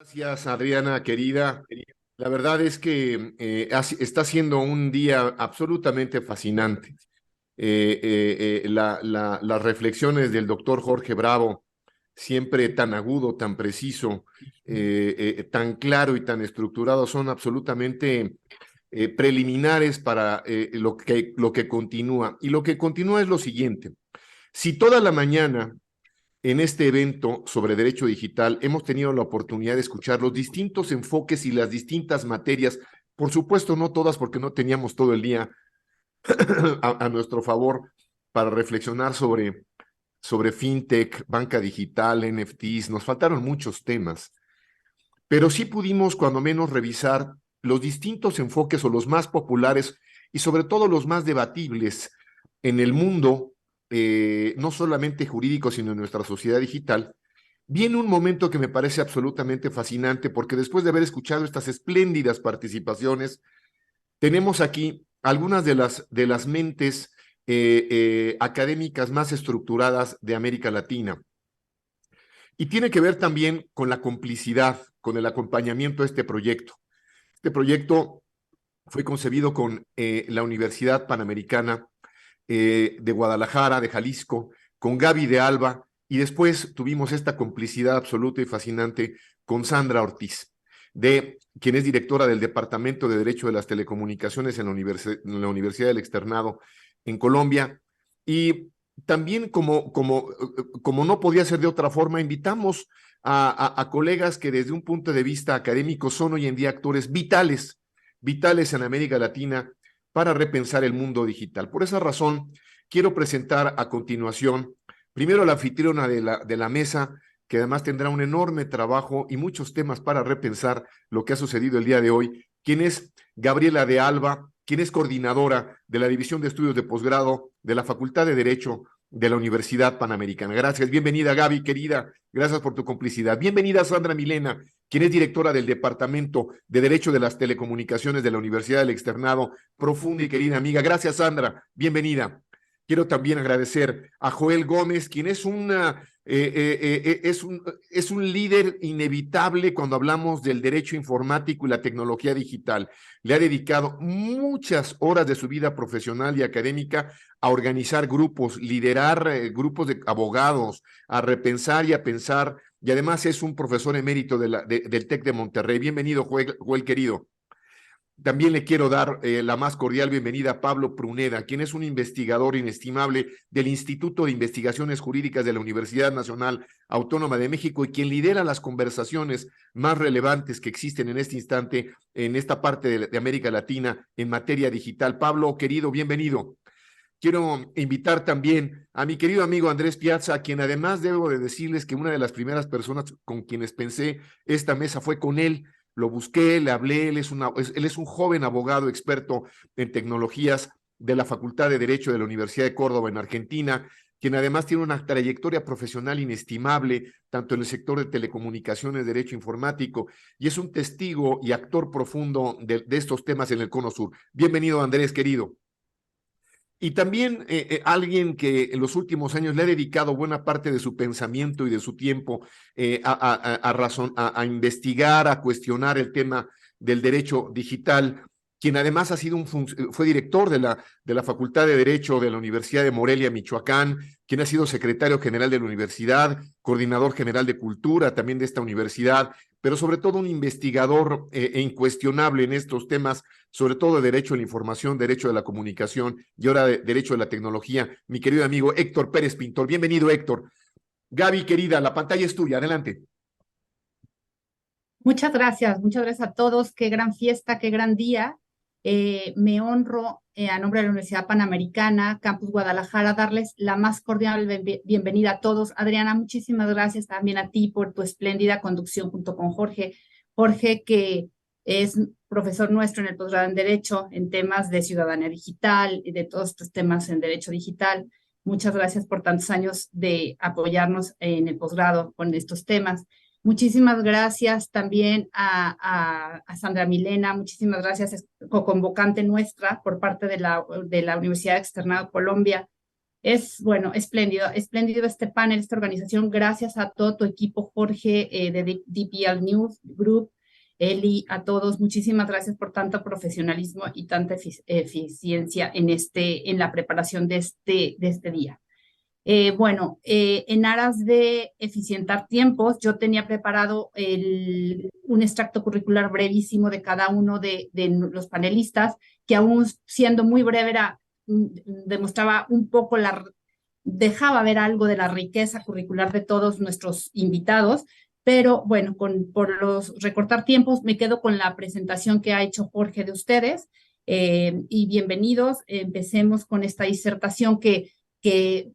Gracias, Adriana, querida. La verdad es que está siendo un día absolutamente fascinante. Las reflexiones del doctor Jorge Bravo, siempre tan agudo, tan preciso, tan claro y tan estructurado, son absolutamente preliminares para lo que continúa. Y lo que continúa es lo siguiente. Si toda la mañana en este evento sobre derecho digital hemos tenido la oportunidad de escuchar los distintos enfoques y las distintas materias, por supuesto no todas porque no teníamos todo el día a nuestro favor para reflexionar sobre fintech, banca digital, NFTs, nos faltaron muchos temas, pero sí pudimos cuando menos revisar los distintos enfoques o los más populares y sobre todo los más debatibles en el mundo, no solamente jurídico, sino en nuestra sociedad digital. Viene un momento que me parece absolutamente fascinante porque después de haber escuchado estas espléndidas participaciones, tenemos aquí algunas de las mentes académicas más estructuradas de América Latina. Y tiene que ver también con la complicidad, con el acompañamiento de este proyecto. Este proyecto fue concebido con la Universidad Panamericana de Guadalajara, de Jalisco, con Gaby de Alba, y después tuvimos esta complicidad absoluta y fascinante con Sandra Ortiz, quien es directora del Departamento de Derecho de las Telecomunicaciones en la Universidad del Externado en Colombia. Y también, como no podía ser de otra forma, invitamos a colegas que desde un punto de vista académico son hoy en día actores vitales en América Latina para repensar el mundo digital. Por esa razón, quiero presentar a continuación, primero la anfitriona de la mesa, que además tendrá un enorme trabajo y muchos temas para repensar lo que ha sucedido el día de hoy, quien es Gabriela de Alba, quien es coordinadora de la División de Estudios de Posgrado de la Facultad de Derecho de la Universidad Panamericana. Gracias, bienvenida Gaby, querida, gracias por tu complicidad. Bienvenida Sandra Milena, quien es directora del Departamento de Derecho de las Telecomunicaciones de la Universidad del Externado. Profunda y querida amiga. Gracias, Sandra. Bienvenida. Quiero también agradecer a Joel Gómez, quien es un líder inevitable cuando hablamos del derecho informático y la tecnología digital. Le ha dedicado muchas horas de su vida profesional y académica a organizar grupos, liderar grupos de abogados, a repensar y a pensar, y además es un profesor emérito del TEC de Monterrey. Bienvenido, Joel querido. También le quiero dar la más cordial bienvenida a Pablo Pruneda, quien es un investigador inestimable del Instituto de Investigaciones Jurídicas de la Universidad Nacional Autónoma de México y quien lidera las conversaciones más relevantes que existen en este instante en esta parte de América Latina en materia digital. Pablo, querido, bienvenido. Quiero invitar también a mi querido amigo Andrés Piazza, a quien además debo de decirles que una de las primeras personas con quienes pensé esta mesa fue con él. Lo busqué, le hablé, él es un joven abogado experto en tecnologías de la Facultad de Derecho de la Universidad de Córdoba en Argentina, quien además tiene una trayectoria profesional inestimable, tanto en el sector de telecomunicaciones, derecho informático, y es un testigo y actor profundo de estos temas en el Cono Sur. Bienvenido, Andrés, querido. Y también alguien que en los últimos años le ha dedicado buena parte de su pensamiento y de su tiempo a investigar, a cuestionar el tema del derecho digital, quien además fue director de la Facultad de Derecho de la Universidad de Morelia, Michoacán, quien ha sido secretario general de la universidad, coordinador general de cultura también de esta universidad, pero sobre todo un investigador incuestionable en estos temas, sobre todo de derecho a la información, derecho de la comunicación y ahora derecho de la tecnología, mi querido amigo Héctor Pérez Pintor. Bienvenido, Héctor. Gaby, querida, la pantalla es tuya, adelante. Muchas gracias a todos. Qué gran fiesta, qué gran día. Me honro a nombre de la Universidad Panamericana, Campus Guadalajara, darles la más cordial bienvenida a todos. Adriana, muchísimas gracias también a ti por tu espléndida conducción junto con Jorge. Jorge, que es profesor nuestro en el posgrado en Derecho, en temas de ciudadanía digital y de todos estos temas en Derecho Digital. Muchas gracias por tantos años de apoyarnos en el posgrado con estos temas. Muchísimas gracias también a Sandra Milena, muchísimas gracias, es co-convocante nuestra por parte de la Universidad Externado Colombia. Bueno, espléndido este panel, esta organización. Gracias a todo tu equipo, Jorge, de DPL News Group, Eli, a todos. Muchísimas gracias por tanto profesionalismo y tanta eficiencia en la preparación de este día. Bueno, en aras de eficientar tiempos, yo tenía preparado un extracto curricular brevísimo de cada uno de los panelistas, que aún siendo muy breve demostraba un poco dejaba ver algo de la riqueza curricular de todos nuestros invitados, pero bueno, por los recortar tiempos, me quedo con la presentación que ha hecho Jorge de ustedes. Y bienvenidos, empecemos con esta disertación que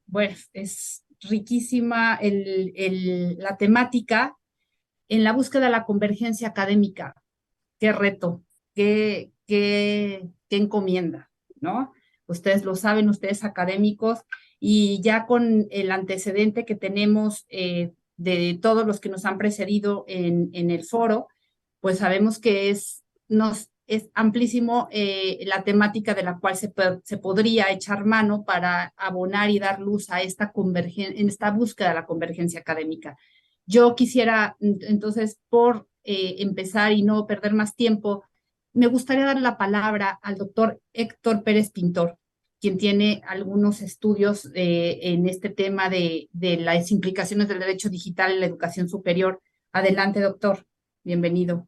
bueno, es riquísima la temática en la búsqueda de la convergencia académica. Qué reto, qué encomienda, ¿no? Ustedes lo saben, ustedes académicos, y ya con el antecedente que tenemos de todos los que nos han precedido en el foro, pues sabemos que es amplísimo la temática de la cual se podría echar mano para abonar y dar luz a en esta búsqueda de la convergencia académica. Yo quisiera, entonces, por empezar y no perder más tiempo, me gustaría dar la palabra al doctor Héctor Pérez Pintor, quien tiene algunos estudios en este tema de las implicaciones del derecho digital en la educación superior. Adelante, doctor. Bienvenido.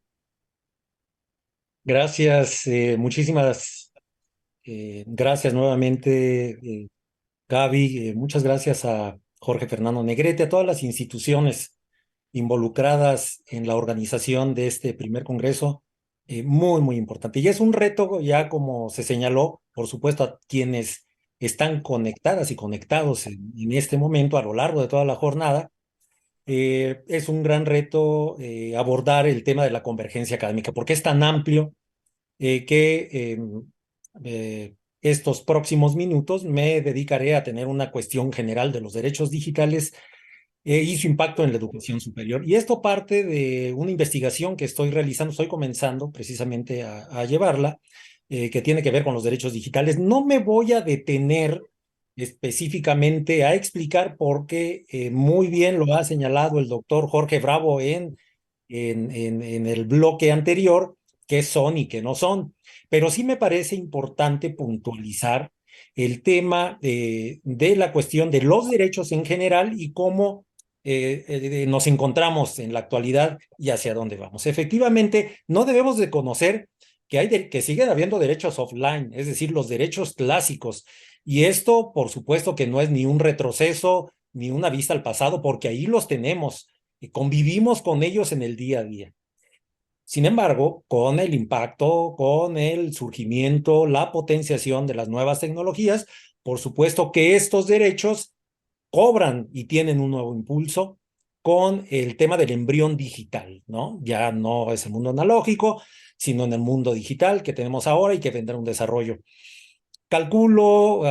Gracias, muchísimas gracias nuevamente, Gaby. Muchas gracias a Jorge Fernando Negrete, a todas las instituciones involucradas en la organización de este primer congreso, muy, muy importante. Y es un reto, ya como se señaló, por supuesto, a quienes están conectadas y conectados en este momento a lo largo de toda la jornada. Es un gran reto abordar el tema de la convergencia académica, porque es tan amplio que estos próximos minutos me dedicaré a tener una cuestión general de los derechos digitales y su impacto en la educación superior. Y esto parte de una investigación que estoy realizando, estoy comenzando precisamente a llevarla, que tiene que ver con los derechos digitales. No me voy a detener específicamente a explicar porque muy bien lo ha señalado el doctor Jorge Bravo en el bloque anterior, qué son y qué no son. Pero sí me parece importante puntualizar el tema de la cuestión de los derechos en general y cómo nos encontramos en la actualidad y hacia dónde vamos. Efectivamente, no debemos de conocer que siguen habiendo derechos offline, es decir, los derechos clásicos. Y esto, por supuesto, que no es ni un retroceso ni una vista al pasado, porque ahí los tenemos y convivimos con ellos en el día a día. Sin embargo, con el impacto, con el surgimiento, la potenciación de las nuevas tecnologías, por supuesto que estos derechos cobran y tienen un nuevo impulso con el tema del embrión digital, ¿no? Ya no es el mundo analógico, sino en el mundo digital que tenemos ahora y que vendrá un desarrollo. Calculo,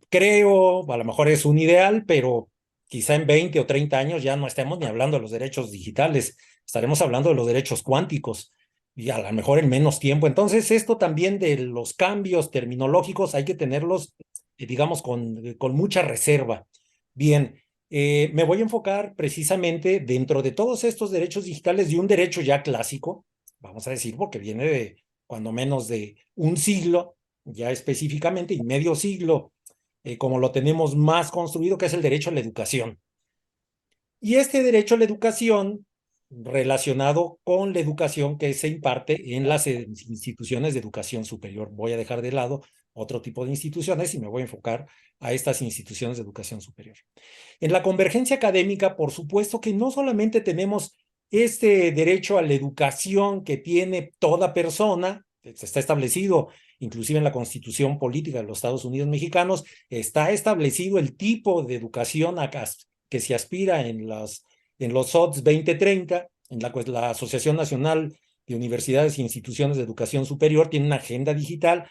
creo, a lo mejor es un ideal, pero quizá en 20 o 30 años ya no estemos ni hablando de los derechos digitales, estaremos hablando de los derechos cuánticos y a lo mejor en menos tiempo. Entonces, esto también de los cambios terminológicos hay que tenerlos, digamos, con mucha reserva. Bien, me voy a enfocar precisamente dentro de todos estos derechos digitales de un derecho ya clásico, vamos a decir, porque viene de cuando menos de un siglo, ya específicamente, y medio siglo, como lo tenemos más construido, que es el derecho a la educación. Y este derecho a la educación, relacionado con la educación que se imparte en las instituciones de educación superior. Voy a dejar de lado otro tipo de instituciones y me voy a enfocar a estas instituciones de educación superior. En la convergencia académica, por supuesto que no solamente tenemos este derecho a la educación que tiene toda persona, está establecido inclusive en la Constitución Política de los Estados Unidos Mexicanos, está establecido el tipo de educación que se aspira en los ODS 2030, en la Asociación Nacional de Universidades e Instituciones de Educación Superior tiene una agenda digital,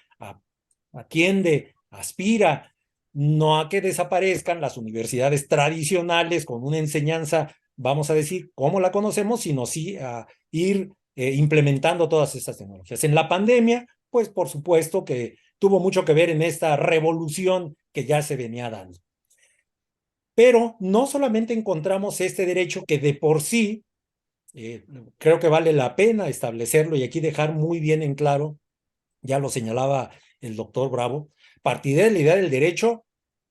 atiende, aspira, no a que desaparezcan las universidades tradicionales con una enseñanza, vamos a decir, como la conocemos, sino sí a ir implementando todas estas tecnologías. En la pandemia, pues por supuesto que tuvo mucho que ver en esta revolución que ya se venía dando. Pero no solamente encontramos este derecho que de por sí, creo que vale la pena establecerlo y aquí dejar muy bien en claro, ya lo señalaba el doctor Bravo, partiré de la idea del derecho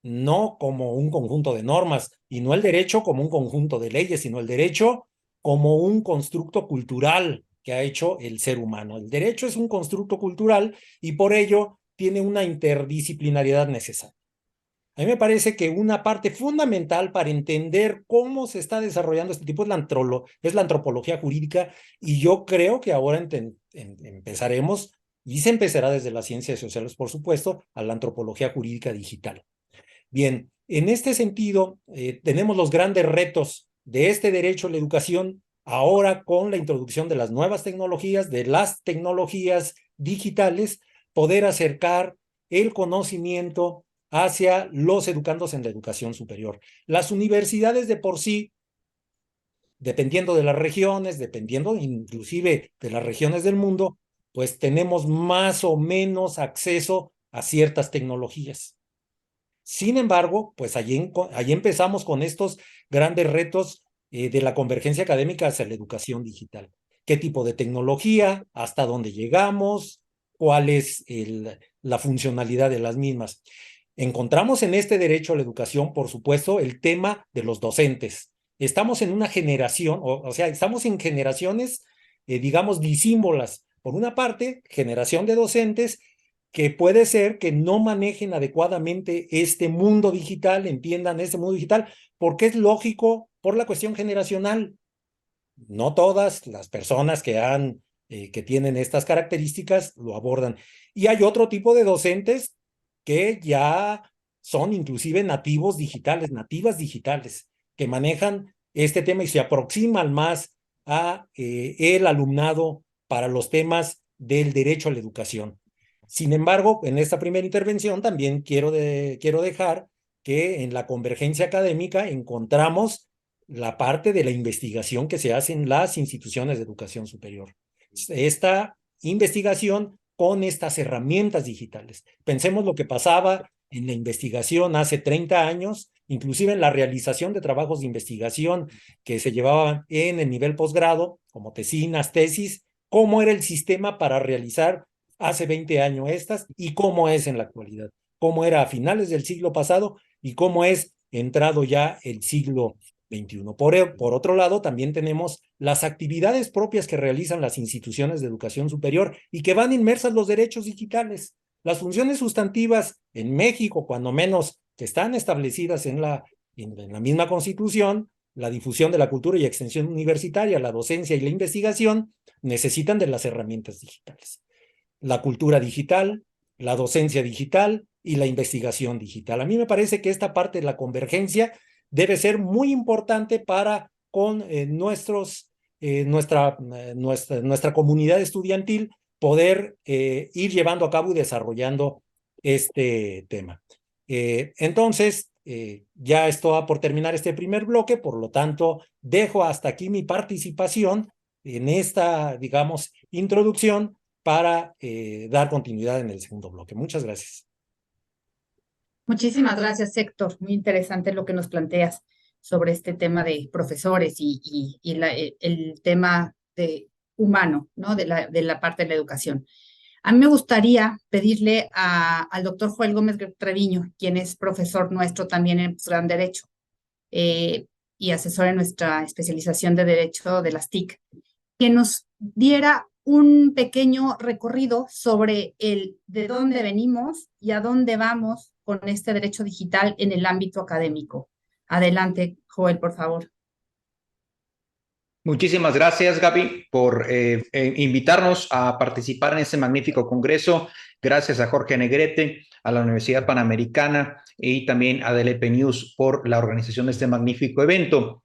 no como un conjunto de normas y no el derecho como un conjunto de leyes, sino el derecho como un constructo cultural que ha hecho el ser humano. El derecho es un constructo cultural y por ello tiene una interdisciplinariedad necesaria. A mí me parece que una parte fundamental para entender cómo se está desarrollando este tipo es la antropología jurídica, y yo creo que ahora empezaremos, y se empezará desde las ciencias sociales, por supuesto, a la antropología jurídica digital. Bien, en este sentido, tenemos los grandes retos de este derecho a la educación ahora con la introducción de las nuevas tecnologías, de las tecnologías digitales, poder acercar el conocimiento hacia los educandos en la educación superior. Las universidades de por sí, dependiendo de las regiones, dependiendo inclusive de las regiones del mundo, pues tenemos más o menos acceso a ciertas tecnologías. Sin embargo, pues allí empezamos con estos grandes retos de la convergencia académica hacia la educación digital. ¿Qué tipo de tecnología? ¿Hasta dónde llegamos? ¿Cuál es la funcionalidad de las mismas? Encontramos en este derecho a la educación, por supuesto, el tema de los docentes. Estamos en una generación, o sea, estamos en generaciones, digamos, disímbolas. Por una parte, generación de docentes que puede ser que no manejen adecuadamente este mundo digital, entiendan este mundo digital, porque es lógico por la cuestión generacional. No todas las personas que tienen estas características lo abordan. Y hay otro tipo de docentes que ya son inclusive nativos digitales, nativas digitales, que manejan este tema y se aproximan más a el alumnado para los temas del derecho a la educación. Sin embargo, en esta primera intervención también quiero dejar que en la convergencia académica encontramos la parte de la investigación que se hace en las instituciones de educación superior. Esta investigación con estas herramientas digitales. Pensemos lo que pasaba en la investigación hace 30 años, inclusive en la realización de trabajos de investigación que se llevaban en el nivel posgrado, como tesinas, tesis, cómo era el sistema para realizar hace 20 años estas y cómo es en la actualidad, cómo era a finales del siglo pasado y cómo es entrado ya el siglo XXI. Por otro lado, también tenemos las actividades propias que realizan las instituciones de educación superior y que van inmersas los derechos digitales. Las funciones sustantivas en México, cuando menos que están establecidas en la misma Constitución, la difusión de la cultura y extensión universitaria, la docencia y la investigación, necesitan de las herramientas digitales. La cultura digital, la docencia digital y la investigación digital. A mí me parece que esta parte de la convergencia debe ser muy importante para con nuestra comunidad estudiantil poder ir llevando a cabo y desarrollando este tema. Entonces, ya está por terminar este primer bloque, por lo tanto, dejo hasta aquí mi participación en esta, digamos, introducción para dar continuidad en el segundo bloque. Muchas gracias. Muchísimas gracias, Héctor. Muy interesante lo que nos planteas sobre este tema de profesores y el tema humano, ¿no? De la parte de la educación. A mí me gustaría pedirle al doctor Joel Gómez Treviño, quien es profesor nuestro también en Gran Derecho y asesor en nuestra especialización de Derecho de las TIC, que nos diera un pequeño recorrido sobre de dónde venimos y a dónde vamos con este derecho digital en el ámbito académico. Adelante, Joel, por favor. Muchísimas gracias, Gaby, por invitarnos a participar en este magnífico congreso. Gracias a Jorge Negrete, a la Universidad Panamericana y también a DLP News por la organización de este magnífico evento.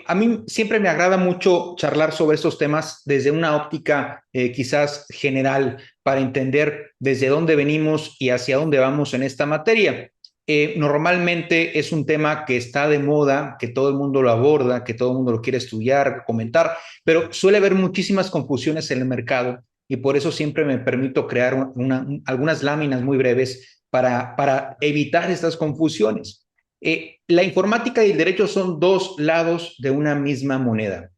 A mí siempre me agrada mucho charlar sobre estos temas desde una óptica quizás general para entender desde dónde venimos y hacia dónde vamos en esta materia. Normalmente es un tema que está de moda, que todo el mundo lo aborda, que todo el mundo lo quiere estudiar, comentar, pero suele haber muchísimas confusiones en el mercado y por eso siempre me permito crear algunas láminas muy breves para evitar estas confusiones. La informática y el derecho son dos lados de una misma moneda.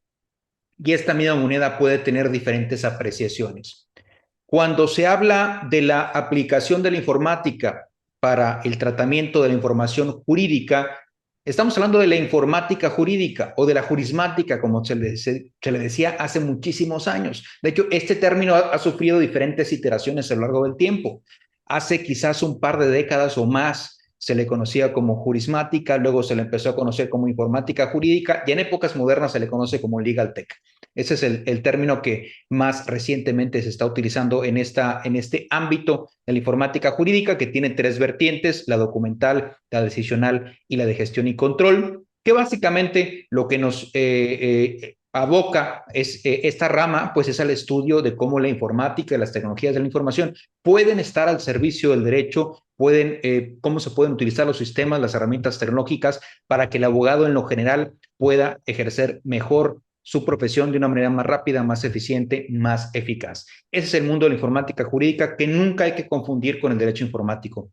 Y esta misma moneda puede tener diferentes apreciaciones. Cuando se habla de la aplicación de la informática para el tratamiento de la información jurídica, estamos hablando de la informática jurídica o de la jurismática, como se le decía hace muchísimos años. De hecho, este término ha sufrido diferentes iteraciones a lo largo del tiempo. Hace quizás un par de décadas o más se le conocía como jurismática, luego se le empezó a conocer como informática jurídica y en épocas modernas se le conoce como legal tech. Ese es el término que más recientemente se está utilizando en este ámbito de la informática jurídica, que tiene tres vertientes: la documental, la decisional y la de gestión y control, que básicamente lo que nos aboca esta rama, pues es al estudio de cómo la informática y las tecnologías de la información pueden estar al servicio del derecho, cómo se pueden utilizar los sistemas, las herramientas tecnológicas para que el abogado en lo general pueda ejercer mejor su profesión de una manera más rápida, más eficiente, más eficaz. Ese es el mundo de la informática jurídica, que nunca hay que confundir con el derecho informático.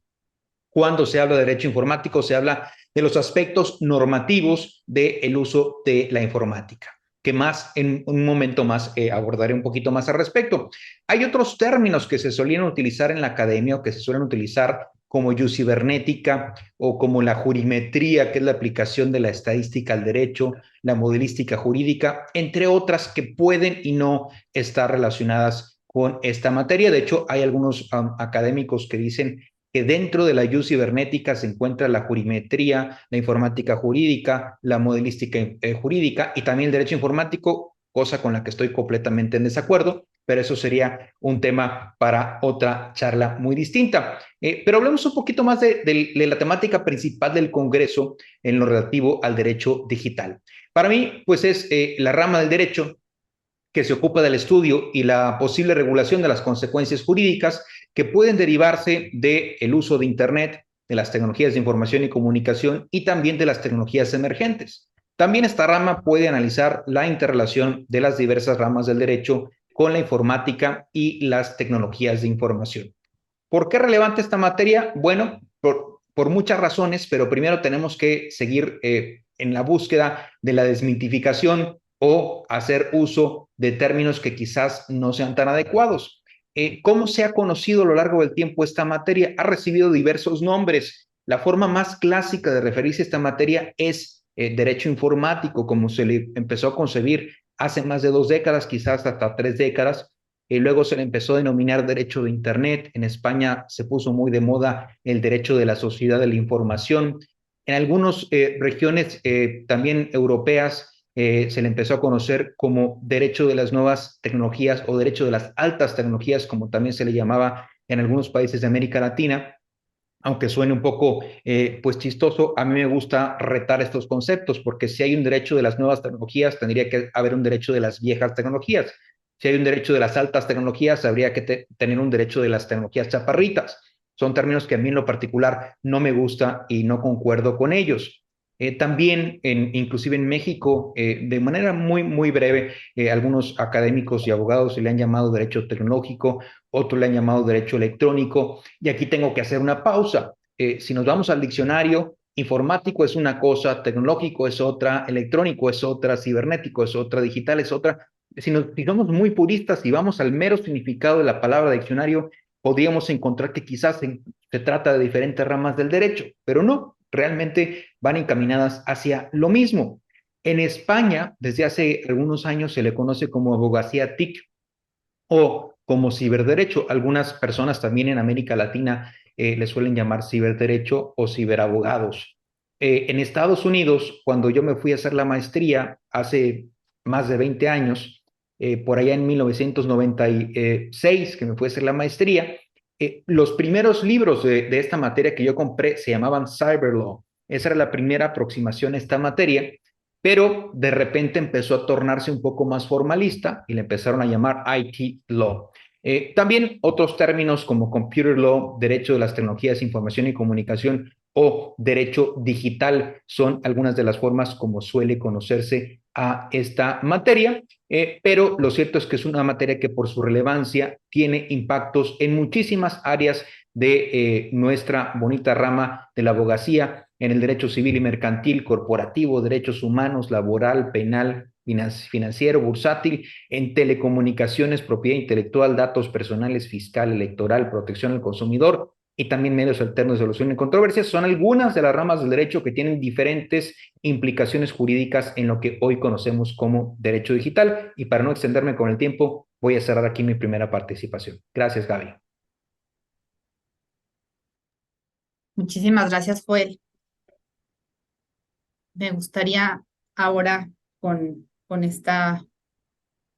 Cuando se habla de derecho informático, se habla de los aspectos normativos del uso de la informática, que más en un momento más abordaré un poquito más al respecto. Hay otros términos que se solían utilizar en la academia o que se suelen utilizar como cibernética o como la jurimetría, que es la aplicación de la estadística al derecho, la modelística jurídica, entre otras que pueden y no estar relacionadas con esta materia. De hecho, hay algunos académicos que dicen que dentro de la cibernética se encuentra la jurimetría, la informática jurídica, la modelística jurídica y también el derecho informático, cosa con la que estoy completamente en desacuerdo, pero eso sería un tema para otra charla muy distinta. Pero hablemos un poquito más de la temática principal del Congreso en lo relativo al derecho digital. Para mí, pues es la rama del derecho que se ocupa del estudio y la posible regulación de las consecuencias jurídicas que pueden derivarse del uso de Internet, de las tecnologías de información y comunicación y también de las tecnologías emergentes. También esta rama puede analizar la interrelación de las diversas ramas del derecho con la informática y las tecnologías de información. ¿Por qué es relevante esta materia? Bueno, por muchas razones, pero primero tenemos que seguir en la búsqueda de la desmitificación o hacer uso de términos que quizás no sean tan adecuados. ¿Cómo se ha conocido a lo largo del tiempo esta materia? Ha recibido diversos nombres. La forma más clásica de referirse a esta materia es derecho informático, como se le empezó a concebir hace más de 2 décadas, quizás hasta 3 décadas. Luego se le empezó a denominar derecho de Internet. En España se puso muy de moda el derecho de la sociedad de la información. En algunas regiones también europeas se le empezó a conocer como derecho de las nuevas tecnologías o derecho de las altas tecnologías, como también se le llamaba en algunos países de América Latina. Aunque suene un poco pues chistoso, a mí me gusta retar estos conceptos, porque si hay un derecho de las nuevas tecnologías, tendría que haber un derecho de las viejas tecnologías. Si hay un derecho de las altas tecnologías, habría que tener un derecho de las tecnologías chaparritas. Son términos que a mí en lo particular no me gusta y no concuerdo con ellos. También, inclusive en México, de manera muy, muy breve, algunos académicos y abogados se le han llamado derecho tecnológico, otros le han llamado derecho electrónico, y aquí tengo que hacer una pausa. Si nos vamos al diccionario, informático es una cosa, tecnológico es otra, electrónico es otra, cibernético es otra, digital es otra. Si somos muy puristas y vamos al mero significado de la palabra diccionario, podríamos encontrar que quizás se trata de diferentes ramas del derecho, pero no, realmente van encaminadas hacia lo mismo. En España, desde hace algunos años, se le conoce como abogacía TIC o como ciberderecho. Algunas personas también en América Latina le suelen llamar ciberderecho o ciberabogados. En Estados Unidos, cuando yo me fui a hacer la maestría hace más de 20 años, por allá en 1996, que me fui a hacer la maestría, los primeros libros de esta materia que yo compré se llamaban Cyber Law. Esa era la primera aproximación a esta materia, pero de repente empezó a tornarse un poco más formalista y le empezaron a llamar IT Law. También otros términos como Computer Law, Derecho de las Tecnologías, Información y Comunicación o Derecho Digital son algunas de las formas como suele conocerse a esta materia, pero lo cierto es que es una materia que por su relevancia tiene impactos en muchísimas áreas de nuestra bonita rama de la abogacía, en el derecho civil y mercantil, corporativo, derechos humanos, laboral, penal, financiero, bursátil, en telecomunicaciones, propiedad intelectual, datos personales, fiscal, electoral, protección al consumidor y también medios alternos de solución de controversias. Son algunas de las ramas del derecho que tienen diferentes implicaciones jurídicas en lo que hoy conocemos como derecho digital. Y para no extenderme con el tiempo, voy a cerrar aquí mi primera participación. Gracias, Gaby. Muchísimas gracias, Joel. Me gustaría ahora con esta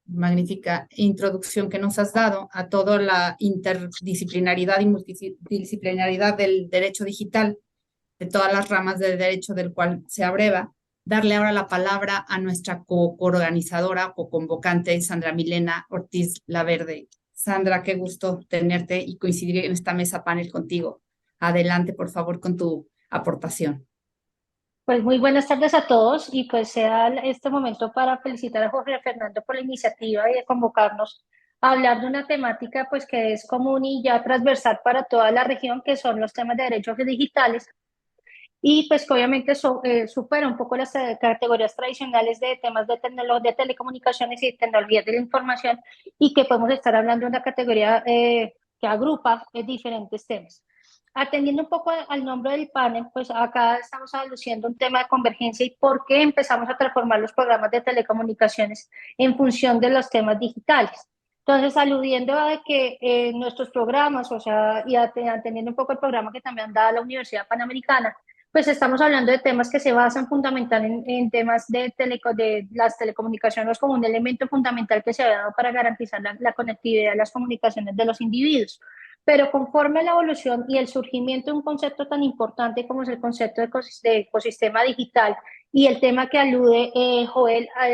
magnífica introducción que nos has dado a toda la interdisciplinaridad y multidisciplinaridad del derecho digital, de todas las ramas del derecho del cual se abreva, darle ahora la palabra a nuestra coorganizadora, co-convocante, Sandra Milena Ortiz Laverde. Sandra, qué gusto tenerte y coincidir en esta mesa panel contigo. Adelante, por favor, con tu aportación. Pues muy buenas tardes a todos y pues sea este momento para felicitar a Jorge Fernando por la iniciativa y de convocarnos a hablar de una temática pues que es común y ya transversal para toda la región, que son los temas de derechos digitales y pues que obviamente supera un poco las categorías tradicionales de temas de telecomunicaciones y tecnologías de la información y que podemos estar hablando de una categoría que agrupa diferentes temas. Atendiendo un poco al nombre del panel, pues acá estamos aluciendo un tema de convergencia y por qué empezamos a transformar los programas de telecomunicaciones en función de los temas digitales. Entonces, aludiendo a que nuestros programas, o sea, y atendiendo un poco el programa que también da la Universidad Panamericana, pues estamos hablando de temas que se basan fundamentalmente en temas de las telecomunicaciones como un elemento fundamental que se ha dado para garantizar la conectividad de las comunicaciones de los individuos. Pero conforme a la evolución y el surgimiento de un concepto tan importante como es el concepto de ecosistema digital y el tema que alude Joel a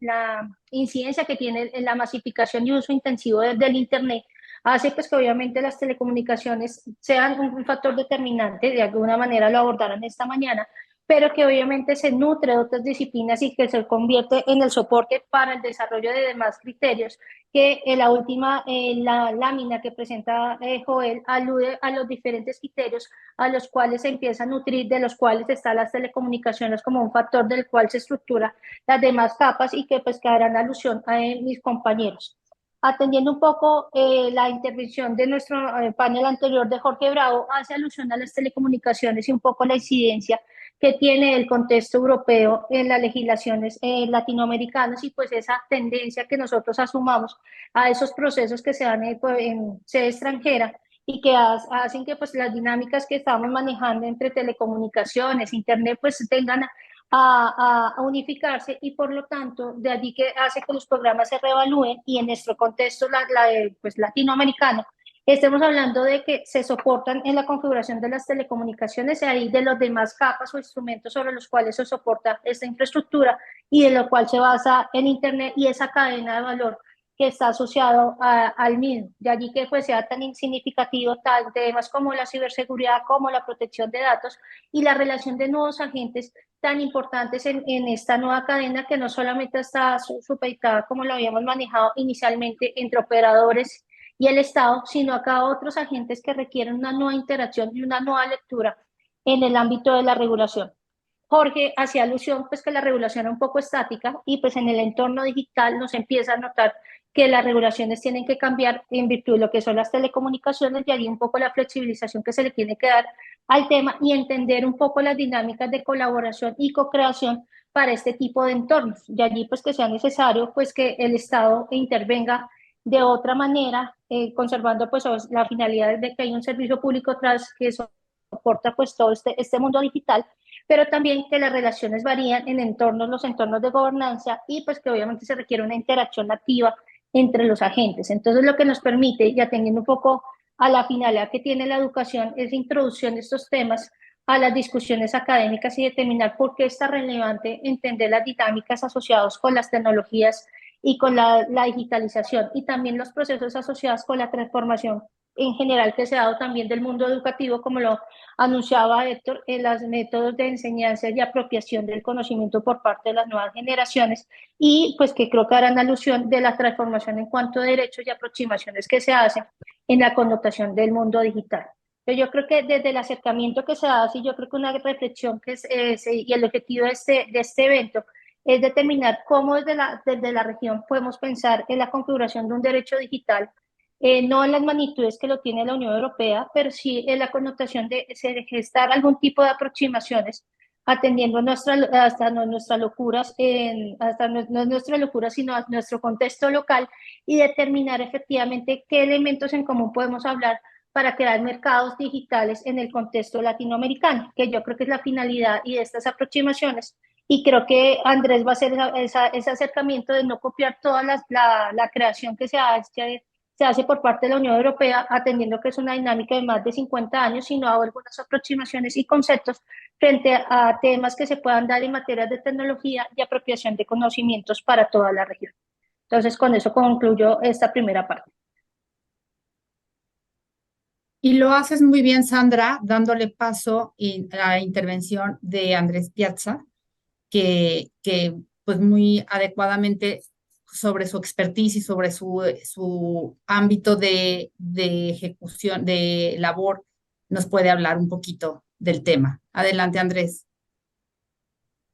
la incidencia que tiene en la masificación y uso intensivo del Internet, hace pues que obviamente las telecomunicaciones sean un factor determinante, de alguna manera lo abordaron esta mañana, pero que obviamente se nutre de otras disciplinas y que se convierte en el soporte para el desarrollo de demás criterios, que la última la lámina que presenta Joel alude a los diferentes criterios a los cuales se empieza a nutrir, de los cuales están las telecomunicaciones como un factor del cual se estructura las demás capas y que pues que harán alusión a mis compañeros. Atendiendo un poco la intervención de nuestro panel anterior de Jorge Bravo, hace alusión a las telecomunicaciones y un poco la incidencia que tiene el contexto europeo en las legislaciones latinoamericanas y pues esa tendencia que nosotros asumamos a esos procesos que se dan en sede extranjera y que hacen que pues las dinámicas que estamos manejando entre telecomunicaciones, internet, pues tengan a unificarse y por lo tanto de allí que hace que los programas se reevalúen y en nuestro contexto pues, latinoamericano estemos hablando de que se soportan en la configuración de las telecomunicaciones y ahí de los demás capas o instrumentos sobre los cuales se soporta esta infraestructura y de lo cual se basa el Internet y esa cadena de valor que está asociado al mismo. De allí que pues sea tan insignificativo tal temas como la ciberseguridad, como la protección de datos y la relación de nuevos agentes tan importantes en esta nueva cadena que no solamente está supeditada como lo habíamos manejado inicialmente entre operadores y el Estado, sino acá otros agentes que requieren una nueva interacción y una nueva lectura en el ámbito de la regulación. Jorge hacía alusión pues que la regulación era un poco estática y pues en el entorno digital nos empieza a notar que las regulaciones tienen que cambiar en virtud de lo que son las telecomunicaciones y allí un poco la flexibilización que se le tiene que dar al tema y entender un poco las dinámicas de colaboración y co-creación para este tipo de entornos. Y allí pues que sea necesario pues que el Estado intervenga de otra manera, conservando pues la finalidad de que hay un servicio público tras que soporta pues todo este mundo digital, pero también que las relaciones varían en entornos, los entornos de gobernanza y pues que obviamente se requiere una interacción activa entre los agentes. Entonces lo que nos permite, y atendiendo un poco a la finalidad que tiene la educación, es la introducción de estos temas a las discusiones académicas y determinar por qué está relevante entender las dinámicas asociadas con las tecnologías y con la digitalización y también los procesos asociados con la transformación en general que se ha dado también del mundo educativo, como lo anunciaba Héctor, en los métodos de enseñanza y apropiación del conocimiento por parte de las nuevas generaciones, y pues que creo que harán alusión de la transformación en cuanto a derechos y aproximaciones que se hacen en la connotación del mundo digital. Pero yo creo que desde el acercamiento que se hace, yo creo que una reflexión que y el objetivo de este evento es determinar cómo desde la región podemos pensar en la configuración de un derecho digital, no en las magnitudes que lo tiene la Unión Europea, pero sí en la connotación de gestar algún tipo de aproximaciones atendiendo hasta no nuestras locuras, hasta no nuestras locuras, sino a nuestro contexto local, y determinar efectivamente qué elementos en común podemos hablar para crear mercados digitales en el contexto latinoamericano, que yo creo que es la finalidad y de estas aproximaciones. Y creo que Andrés va a hacer ese acercamiento de no copiar toda la creación que se hace por parte de la Unión Europea, atendiendo que es una dinámica de más de 50 años, sino a algunas aproximaciones y conceptos frente a temas que se puedan dar en materias de tecnología y apropiación de conocimientos para toda la región. Entonces, con eso concluyo esta primera parte. Y lo haces muy bien, Sandra, dándole paso a la intervención de Andrés Piazza, que pues muy adecuadamente sobre su expertise y sobre su ámbito de ejecución, de labor, nos puede hablar un poquito del tema. Adelante, Andrés.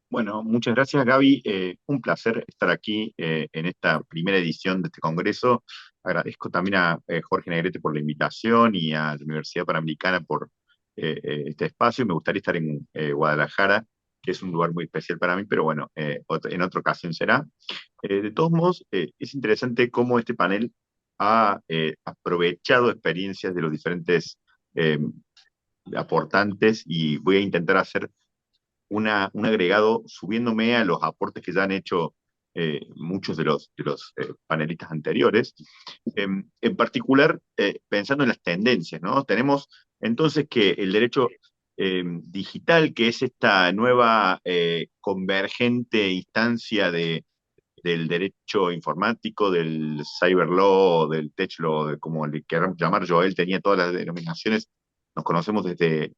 Bueno, muchas gracias, Gaby. Un placer estar aquí en esta primera edición de este congreso. Agradezco también a Jorge Negrete por la invitación y a la Universidad Panamericana por este espacio. Me gustaría estar en Guadalajara, que es un lugar muy especial para mí, pero bueno, en otra ocasión será. De todos modos, es interesante cómo este panel ha aprovechado experiencias de los diferentes aportantes, y voy a intentar hacer un agregado subiéndome a los aportes que ya han hecho muchos de los panelistas anteriores, en particular pensando en las tendencias, ¿no? Tenemos entonces que el derecho digital, que es esta nueva convergente instancia del derecho informático, del cyber law, del tech law, como le queramos llamar. Joel tenía todas las denominaciones, nos conocemos desde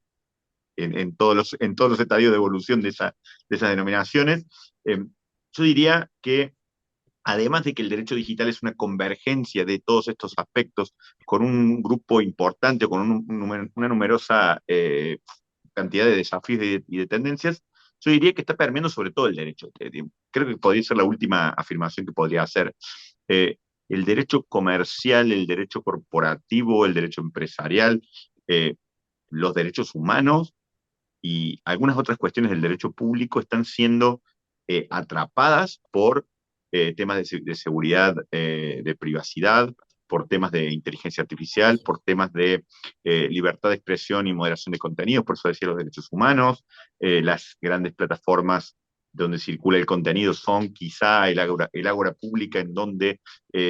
en todos los estadios de evolución de esas denominaciones. Yo diría que, además de que el derecho digital es una convergencia de todos estos aspectos, con un grupo importante, con una numerosa cantidad de desafíos y de tendencias, yo diría que está permeando sobre todo el derecho. Creo que podría ser la última afirmación que podría hacer. El derecho comercial, el derecho corporativo, el derecho empresarial, los derechos humanos y algunas otras cuestiones del derecho público están siendo atrapadas por temas de seguridad, de privacidad, por temas de inteligencia artificial, por temas de libertad de expresión y moderación de contenidos, por eso decía los derechos humanos. Las grandes plataformas donde circula el contenido son quizá el ágora pública, en donde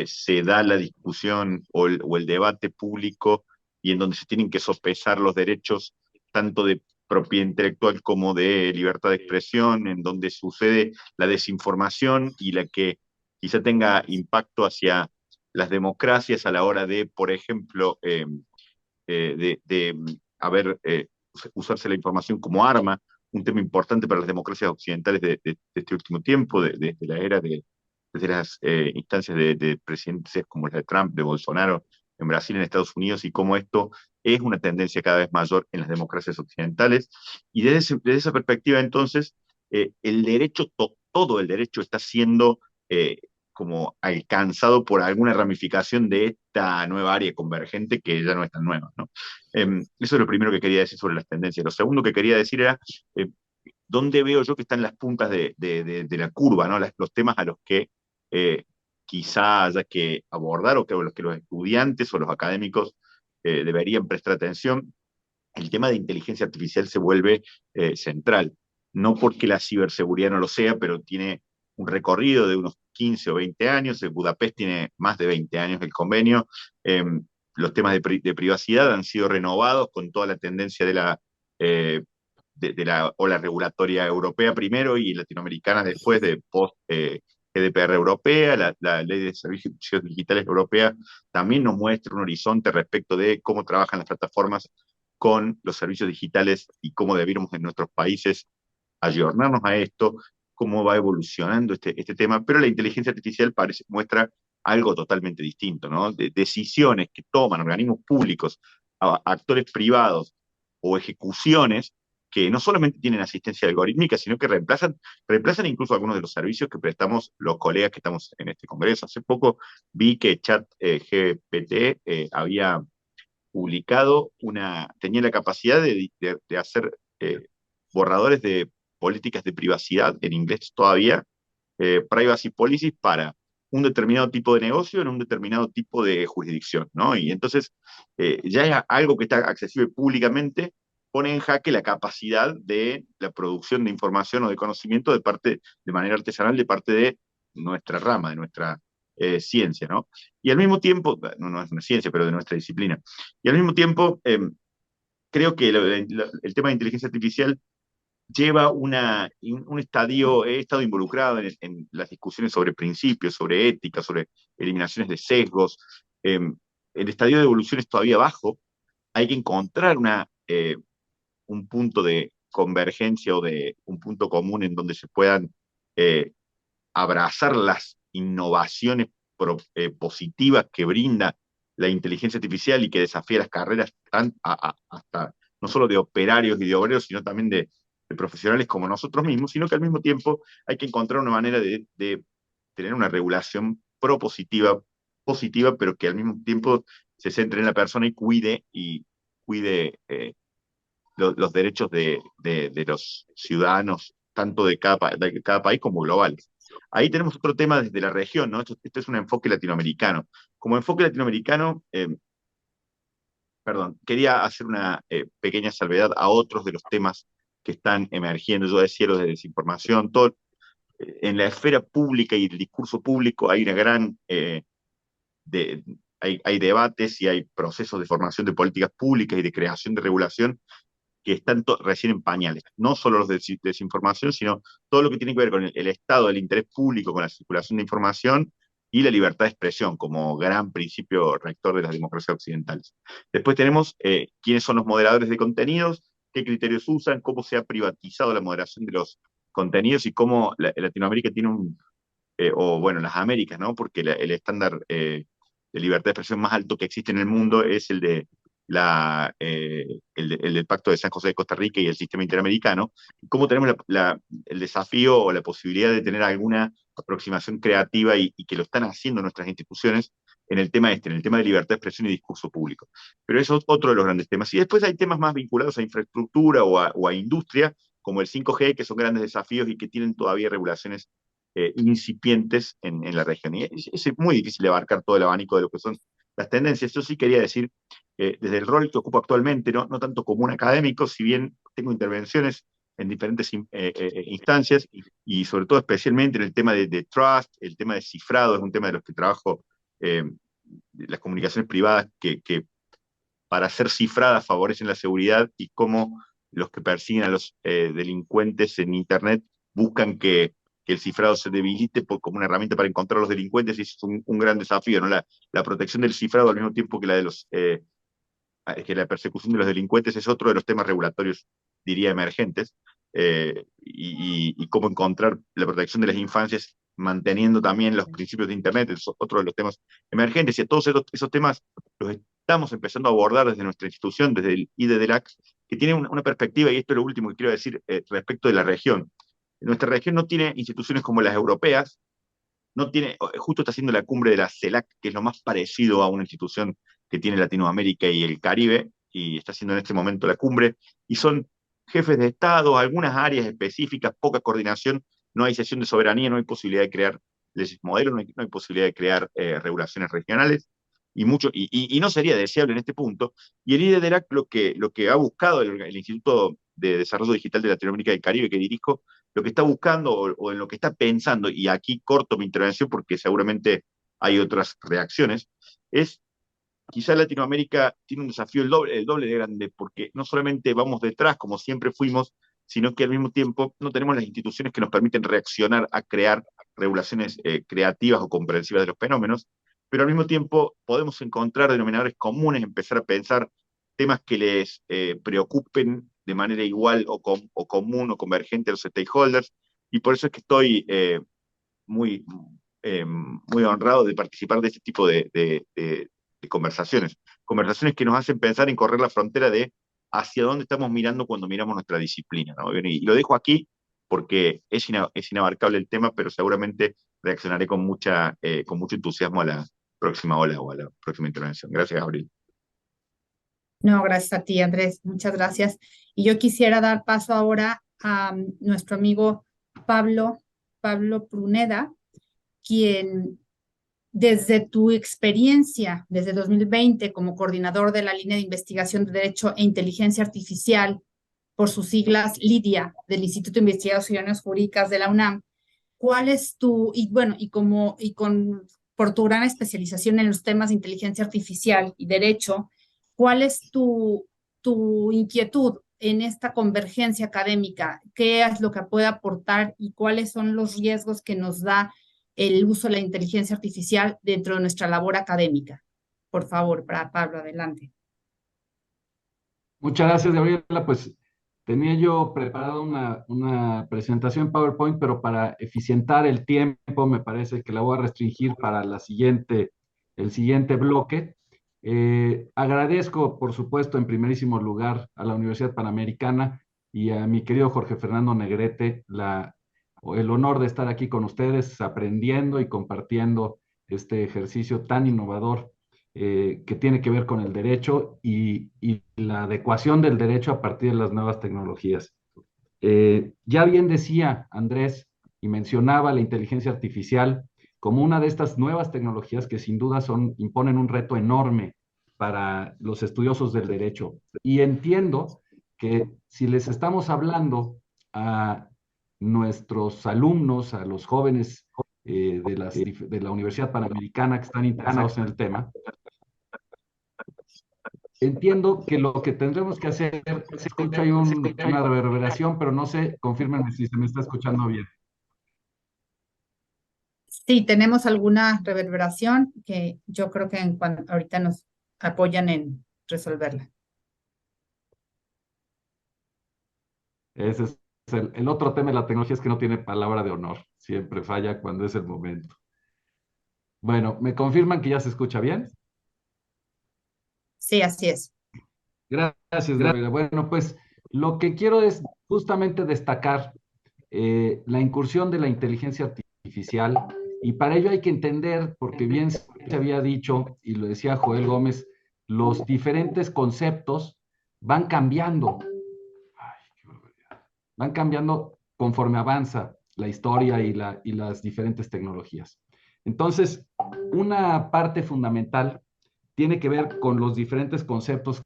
se da la discusión o el debate público, y en donde se tienen que sopesar los derechos tanto de propiedad intelectual como de libertad de expresión, en donde sucede la desinformación y la que quizá tenga impacto hacia las democracias a la hora de, por ejemplo, usarse la información como arma, un tema importante para las democracias occidentales de este último tiempo, desde la era desde las instancias de presidentes como la de Trump, de Bolsonaro, en Brasil, en Estados Unidos, y cómo esto es una tendencia cada vez mayor en las democracias occidentales. Y desde esa perspectiva, entonces, el derecho, todo el derecho está siendo como alcanzado por alguna ramificación de esta nueva área convergente, que ya no es tan nueva, ¿no? Eso es lo primero que quería decir sobre las tendencias. Lo segundo que quería decir era dónde veo yo que están las puntas de la curva, ¿no? Los temas a los que quizá haya que abordar, o que los estudiantes o los académicos deberían prestar atención. El tema de inteligencia artificial se vuelve central, no porque la ciberseguridad no lo sea, pero tiene un recorrido de unos 15 o 20 años. En Budapest tiene más de 20 años el convenio. Los temas de privacidad han sido renovados con toda la tendencia de la ola regulatoria europea primero y latinoamericana después, de post GDPR europea, la Ley de Servicios Digitales Europea, también nos muestra un horizonte respecto de cómo trabajan las plataformas con los servicios digitales y cómo debiéramos en nuestros países ayornarnos a esto, cómo va evolucionando este tema, pero la inteligencia artificial muestra algo totalmente distinto, ¿no? Decisiones que toman organismos públicos, actores privados o ejecuciones que no solamente tienen asistencia algorítmica, sino que reemplazan incluso algunos de los servicios que prestamos los colegas que estamos en este congreso. Hace poco vi que ChatGPT había publicado tenía la capacidad de hacer borradores de políticas de privacidad, en inglés todavía, privacy policies para un determinado tipo de negocio en un determinado tipo de jurisdicción, ¿no? Y entonces ya es algo que está accesible públicamente, pone en jaque la capacidad de la producción de información o de conocimiento de manera artesanal de parte de nuestra rama, de nuestra ciencia, ¿no? Y al mismo tiempo, no es una ciencia, pero de nuestra disciplina, y al mismo tiempo creo que el tema de inteligencia artificial lleva un estadio, he estado involucrado en las discusiones sobre principios, sobre ética, sobre eliminaciones de sesgos. El estadio de evolución es todavía bajo, hay que encontrar un punto de convergencia o de un punto común en donde se puedan eh, abrazar las innovaciones positivas que brinda la inteligencia artificial y que desafía las carreras hasta no solo de operarios y de obreros, sino también de profesionales como nosotros mismos, sino que al mismo tiempo hay que encontrar una manera de tener una regulación positiva, pero que al mismo tiempo se centre en la persona y cuide los derechos de los ciudadanos, tanto de cada país como globales. Ahí tenemos otro tema desde la región, ¿no? Esto es un enfoque latinoamericano. Como enfoque latinoamericano, quería hacer una pequeña salvedad a otros de los temas que están emergiendo. Yo decía lo de desinformación, todo. En la esfera pública y el discurso público hay una gran de, hay debates y hay procesos de formación de políticas públicas y de creación de regulación que están recién en pañales. No solo los de desinformación, sino todo lo que tiene que ver con el estado del interés público, con la circulación de información y la libertad de expresión como gran principio rector de las democracias occidentales. Después tenemos quiénes son los moderadores de contenidos, qué criterios usan, cómo se ha privatizado la moderación de los contenidos y cómo Latinoamérica tiene o bueno, las Américas, ¿no? Porque el estándar de libertad de expresión más alto que existe en el mundo es el del Pacto de San José de Costa Rica y el sistema interamericano, y cómo tenemos el desafío o la posibilidad de tener alguna aproximación creativa y que lo están haciendo nuestras instituciones en el tema en el tema de libertad de expresión y discurso público. Pero eso es otro de los grandes temas. Y después hay temas más vinculados a infraestructura o a industria, como el 5G, que son grandes desafíos y que tienen todavía regulaciones incipientes en la región. Y es muy difícil abarcar todo el abanico de lo que son las tendencias. Yo sí quería decir, desde el rol que ocupo actualmente, no tanto como un académico, si bien tengo intervenciones en diferentes instancias y sobre todo especialmente en el tema de trust, el tema de cifrado, es un tema de los que trabajo, las comunicaciones privadas que para ser cifradas favorecen la seguridad y cómo los que persiguen a los delincuentes en Internet buscan que el cifrado se debilite como una herramienta para encontrar a los delincuentes, y es un gran desafío, ¿no? La protección del cifrado al mismo tiempo que que la persecución de los delincuentes es otro de los temas regulatorios, diría, emergentes, y cómo encontrar la protección de las infancias manteniendo también los principios de Internet, es otro de los temas emergentes, y a todos esos temas los estamos empezando a abordar desde nuestra institución, desde el IDDLAC, que tiene una perspectiva, y esto es lo último que quiero decir respecto de la región. Nuestra región no tiene instituciones como las europeas, no tiene, justo está haciendo la cumbre de la CELAC, que es lo más parecido a una institución que tiene Latinoamérica y el Caribe, y está haciendo en este momento la cumbre, y son jefes de Estado, algunas áreas específicas, poca coordinación, no hay cesión de soberanía, no hay posibilidad de crear leyes modelos, no hay posibilidad de crear regulaciones regionales, y no sería deseable en este punto. Y el IDDELAC lo que ha buscado el Instituto de Desarrollo Digital de Latinoamérica y el Caribe que dirijo, lo que está buscando o en lo que está pensando, y aquí corto mi intervención porque seguramente hay otras reacciones, es quizá Latinoamérica tiene un desafío el doble de grande, porque no solamente vamos detrás como siempre fuimos, sino que al mismo tiempo no tenemos las instituciones que nos permiten reaccionar a crear regulaciones creativas o comprensivas de los fenómenos, pero al mismo tiempo podemos encontrar denominadores comunes, empezar a pensar temas que les preocupen de manera igual o común o convergente a los stakeholders, y por eso es que estoy muy, muy honrado de participar de este tipo de conversaciones. Conversaciones que nos hacen pensar en correr la frontera de hacia dónde estamos mirando cuando miramos nuestra disciplina, ¿no? Y lo dejo aquí porque es inabarcable el tema, pero seguramente reaccionaré con mucho entusiasmo a la próxima ola o a la próxima intervención. Gracias, Gabriel. No, gracias a ti, Andrés. Muchas gracias. Y yo quisiera dar paso ahora a nuestro amigo Pablo Pruneda, quien desde tu experiencia, desde 2020 como coordinador de la línea de investigación de Derecho e Inteligencia Artificial, por sus siglas LIDIA, del Instituto de Investigaciones Jurídicas de la UNAM, ¿cuál es por tu gran especialización en los temas de inteligencia artificial y derecho, cuál es tu inquietud en esta convergencia académica? ¿Qué es lo que puede aportar y cuáles son los riesgos que nos da el uso de la inteligencia artificial dentro de nuestra labor académica? Por favor, para Pablo, adelante. Muchas gracias, Gabriela. Pues tenía yo preparado una presentación PowerPoint, pero para eficientar el tiempo me parece que la voy a restringir para el siguiente bloque. Agradezco, por supuesto, en primerísimo lugar a la Universidad Panamericana y a mi querido Jorge Fernando Negrete el honor de estar aquí con ustedes aprendiendo y compartiendo este ejercicio tan innovador que tiene que ver con el derecho y la adecuación del derecho a partir de las nuevas tecnologías. Ya bien decía Andrés y mencionaba la inteligencia artificial como una de estas nuevas tecnologías que sin duda imponen un reto enorme para los estudiosos del derecho. Y entiendo que si les estamos hablando a nuestros alumnos, a los jóvenes de la Universidad Panamericana que están interesados en el tema, entiendo que lo que tendremos que hacer, se escucha hay una reverberación, pero no sé, confírmenme si se me está escuchando bien. Sí, tenemos alguna reverberación que yo creo que ahorita nos apoyan en resolverla. Ese es el otro tema de la tecnología, es que no tiene palabra de honor, siempre falla cuando es el momento. Bueno, ¿me confirman que ya se escucha bien? Sí, así es. Gracias, Gabriela. Bueno, pues lo que quiero es justamente destacar la incursión de la inteligencia artificial, y para ello hay que entender, porque bien se había dicho, y lo decía Joel Gómez, los diferentes conceptos van cambiando. Ay, qué barbaridad. Van cambiando conforme avanza la historia y las diferentes tecnologías. Entonces, una parte fundamental tiene que ver con los diferentes conceptos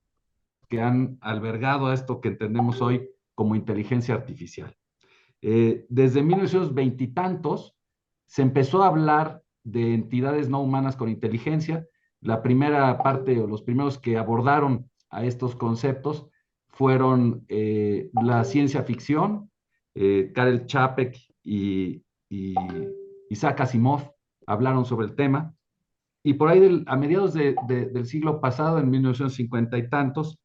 que han albergado a esto que entendemos hoy como inteligencia artificial. Desde 1920 y tantos se empezó a hablar de entidades no humanas con inteligencia. La primera parte o los primeros que abordaron a estos conceptos fueron la ciencia ficción, Karel Čapek y Isaac Asimov hablaron sobre el tema. Y por ahí a mediados del siglo pasado, en 1950 y tantos,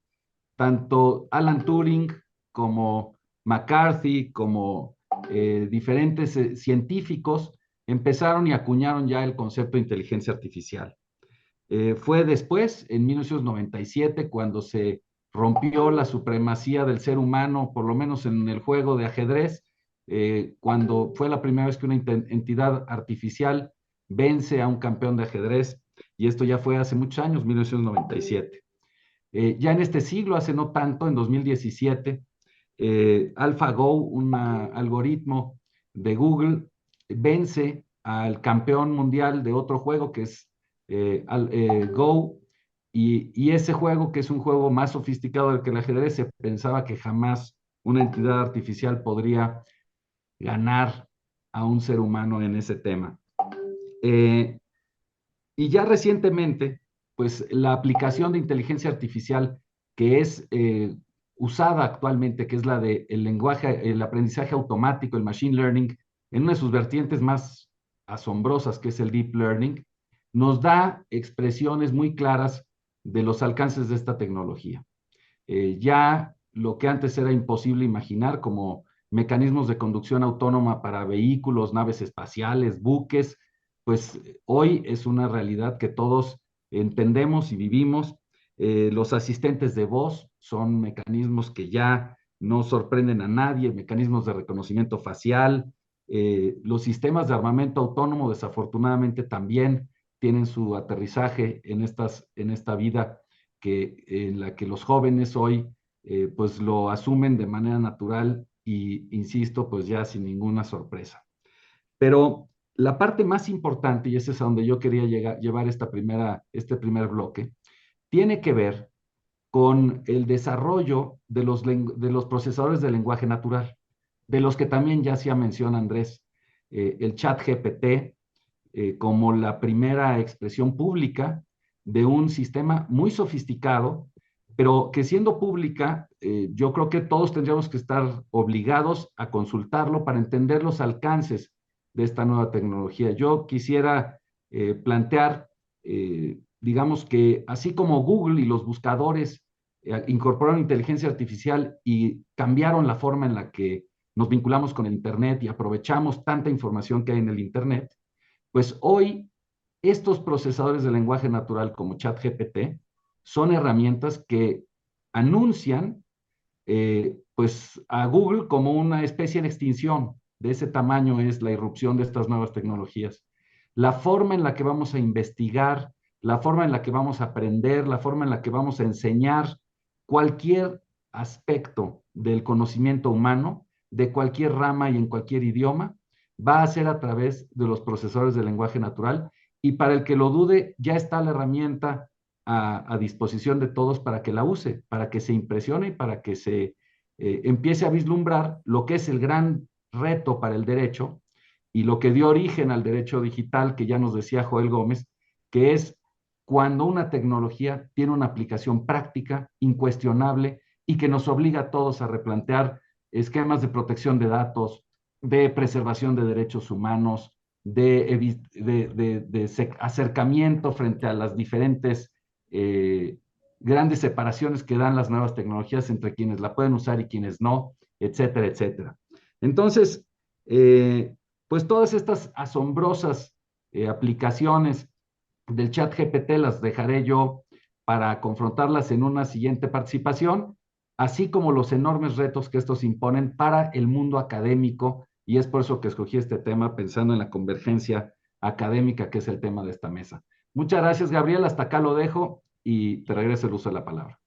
tanto Alan Turing como McCarthy, como diferentes científicos, empezaron y acuñaron ya el concepto de inteligencia artificial. Fue después, en 1997, cuando se rompió la supremacía del ser humano, por lo menos en el juego de ajedrez, cuando fue la primera vez que una entidad artificial vence a un campeón de ajedrez, y esto ya fue hace muchos años, 1997. Ya en este siglo, hace no tanto, en 2017, AlphaGo, un algoritmo de Google, vence al campeón mundial de otro juego que es Go, y ese juego, que es un juego más sofisticado del que el ajedrez, se pensaba que jamás una entidad artificial podría ganar a un ser humano en ese tema. Y ya recientemente, pues la aplicación de inteligencia artificial que es usada actualmente, que es la del lenguaje, el aprendizaje automático, el machine learning, en una de sus vertientes más asombrosas que es el Deep Learning, nos da expresiones muy claras de los alcances de esta tecnología. Ya lo que antes era imposible imaginar, como mecanismos de conducción autónoma para vehículos, naves espaciales, buques, pues hoy es una realidad que todos entendemos y vivimos. Los asistentes de voz son mecanismos que ya no sorprenden a nadie, mecanismos de reconocimiento facial. Los sistemas de armamento autónomo desafortunadamente también tienen su aterrizaje en esta vida en la que los jóvenes hoy pues lo asumen de manera natural y, insisto, pues ya sin ninguna sorpresa. Pero la parte más importante, y ese es a donde yo quería llevar este primer bloque, tiene que ver con el desarrollo de los procesadores de lenguaje natural, de los que también ya hacía mención Andrés, el ChatGPT, como la primera expresión pública de un sistema muy sofisticado, pero que siendo pública, yo creo que todos tendríamos que estar obligados a consultarlo para entender los alcances de esta nueva tecnología. Yo quisiera plantear, digamos que así como Google y los buscadores incorporaron inteligencia artificial y cambiaron la forma en la que nos vinculamos con el Internet y aprovechamos tanta información que hay en el Internet, pues hoy estos procesadores de lenguaje natural como ChatGPT son herramientas que anuncian pues a Google como una especie de extinción. De ese tamaño es la irrupción de estas nuevas tecnologías. La forma en la que vamos a investigar, la forma en la que vamos a aprender, la forma en la que vamos a enseñar cualquier aspecto del conocimiento humano, de cualquier rama y en cualquier idioma, va a ser a través de los procesadores de lenguaje natural, y para el que lo dude, ya está la herramienta a disposición de todos para que la use, para que se impresione y para que se empiece a vislumbrar lo que es el gran reto para el derecho y lo que dio origen al derecho digital, que ya nos decía Joel Gómez, que es cuando una tecnología tiene una aplicación práctica, incuestionable, y que nos obliga a todos a replantear esquemas de protección de datos, de preservación de derechos humanos, de acercamiento frente a las diferentes grandes separaciones que dan las nuevas tecnologías entre quienes la pueden usar y quienes no, etcétera, etcétera. Entonces, pues todas estas asombrosas aplicaciones del ChatGPT las dejaré yo para confrontarlas en una siguiente participación, así como los enormes retos que estos imponen para el mundo académico, y es por eso que escogí este tema pensando en la convergencia académica, que es el tema de esta mesa. Muchas gracias, Gabriel, hasta acá lo dejo y te regreso el uso de la palabra.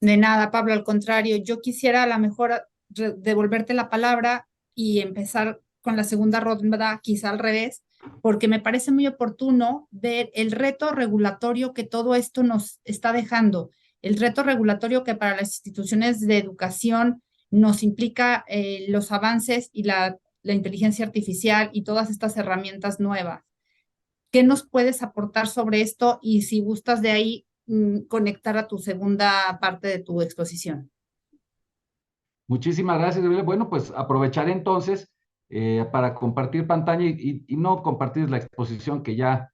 De nada, Pablo, al contrario, yo quisiera a lo mejor devolverte la palabra y empezar con la segunda ronda, quizá al revés, porque me parece muy oportuno ver el reto regulatorio que todo esto nos está dejando, el reto regulatorio que para las instituciones de educación nos implica los avances y la inteligencia artificial y todas estas herramientas nuevas. ¿Qué nos puedes aportar sobre esto? Y si gustas de ahí, conectar a tu segunda parte de tu exposición. Muchísimas gracias, Gabriel. Bueno, pues aprovecharé entonces para compartir pantalla y no compartir la exposición que ya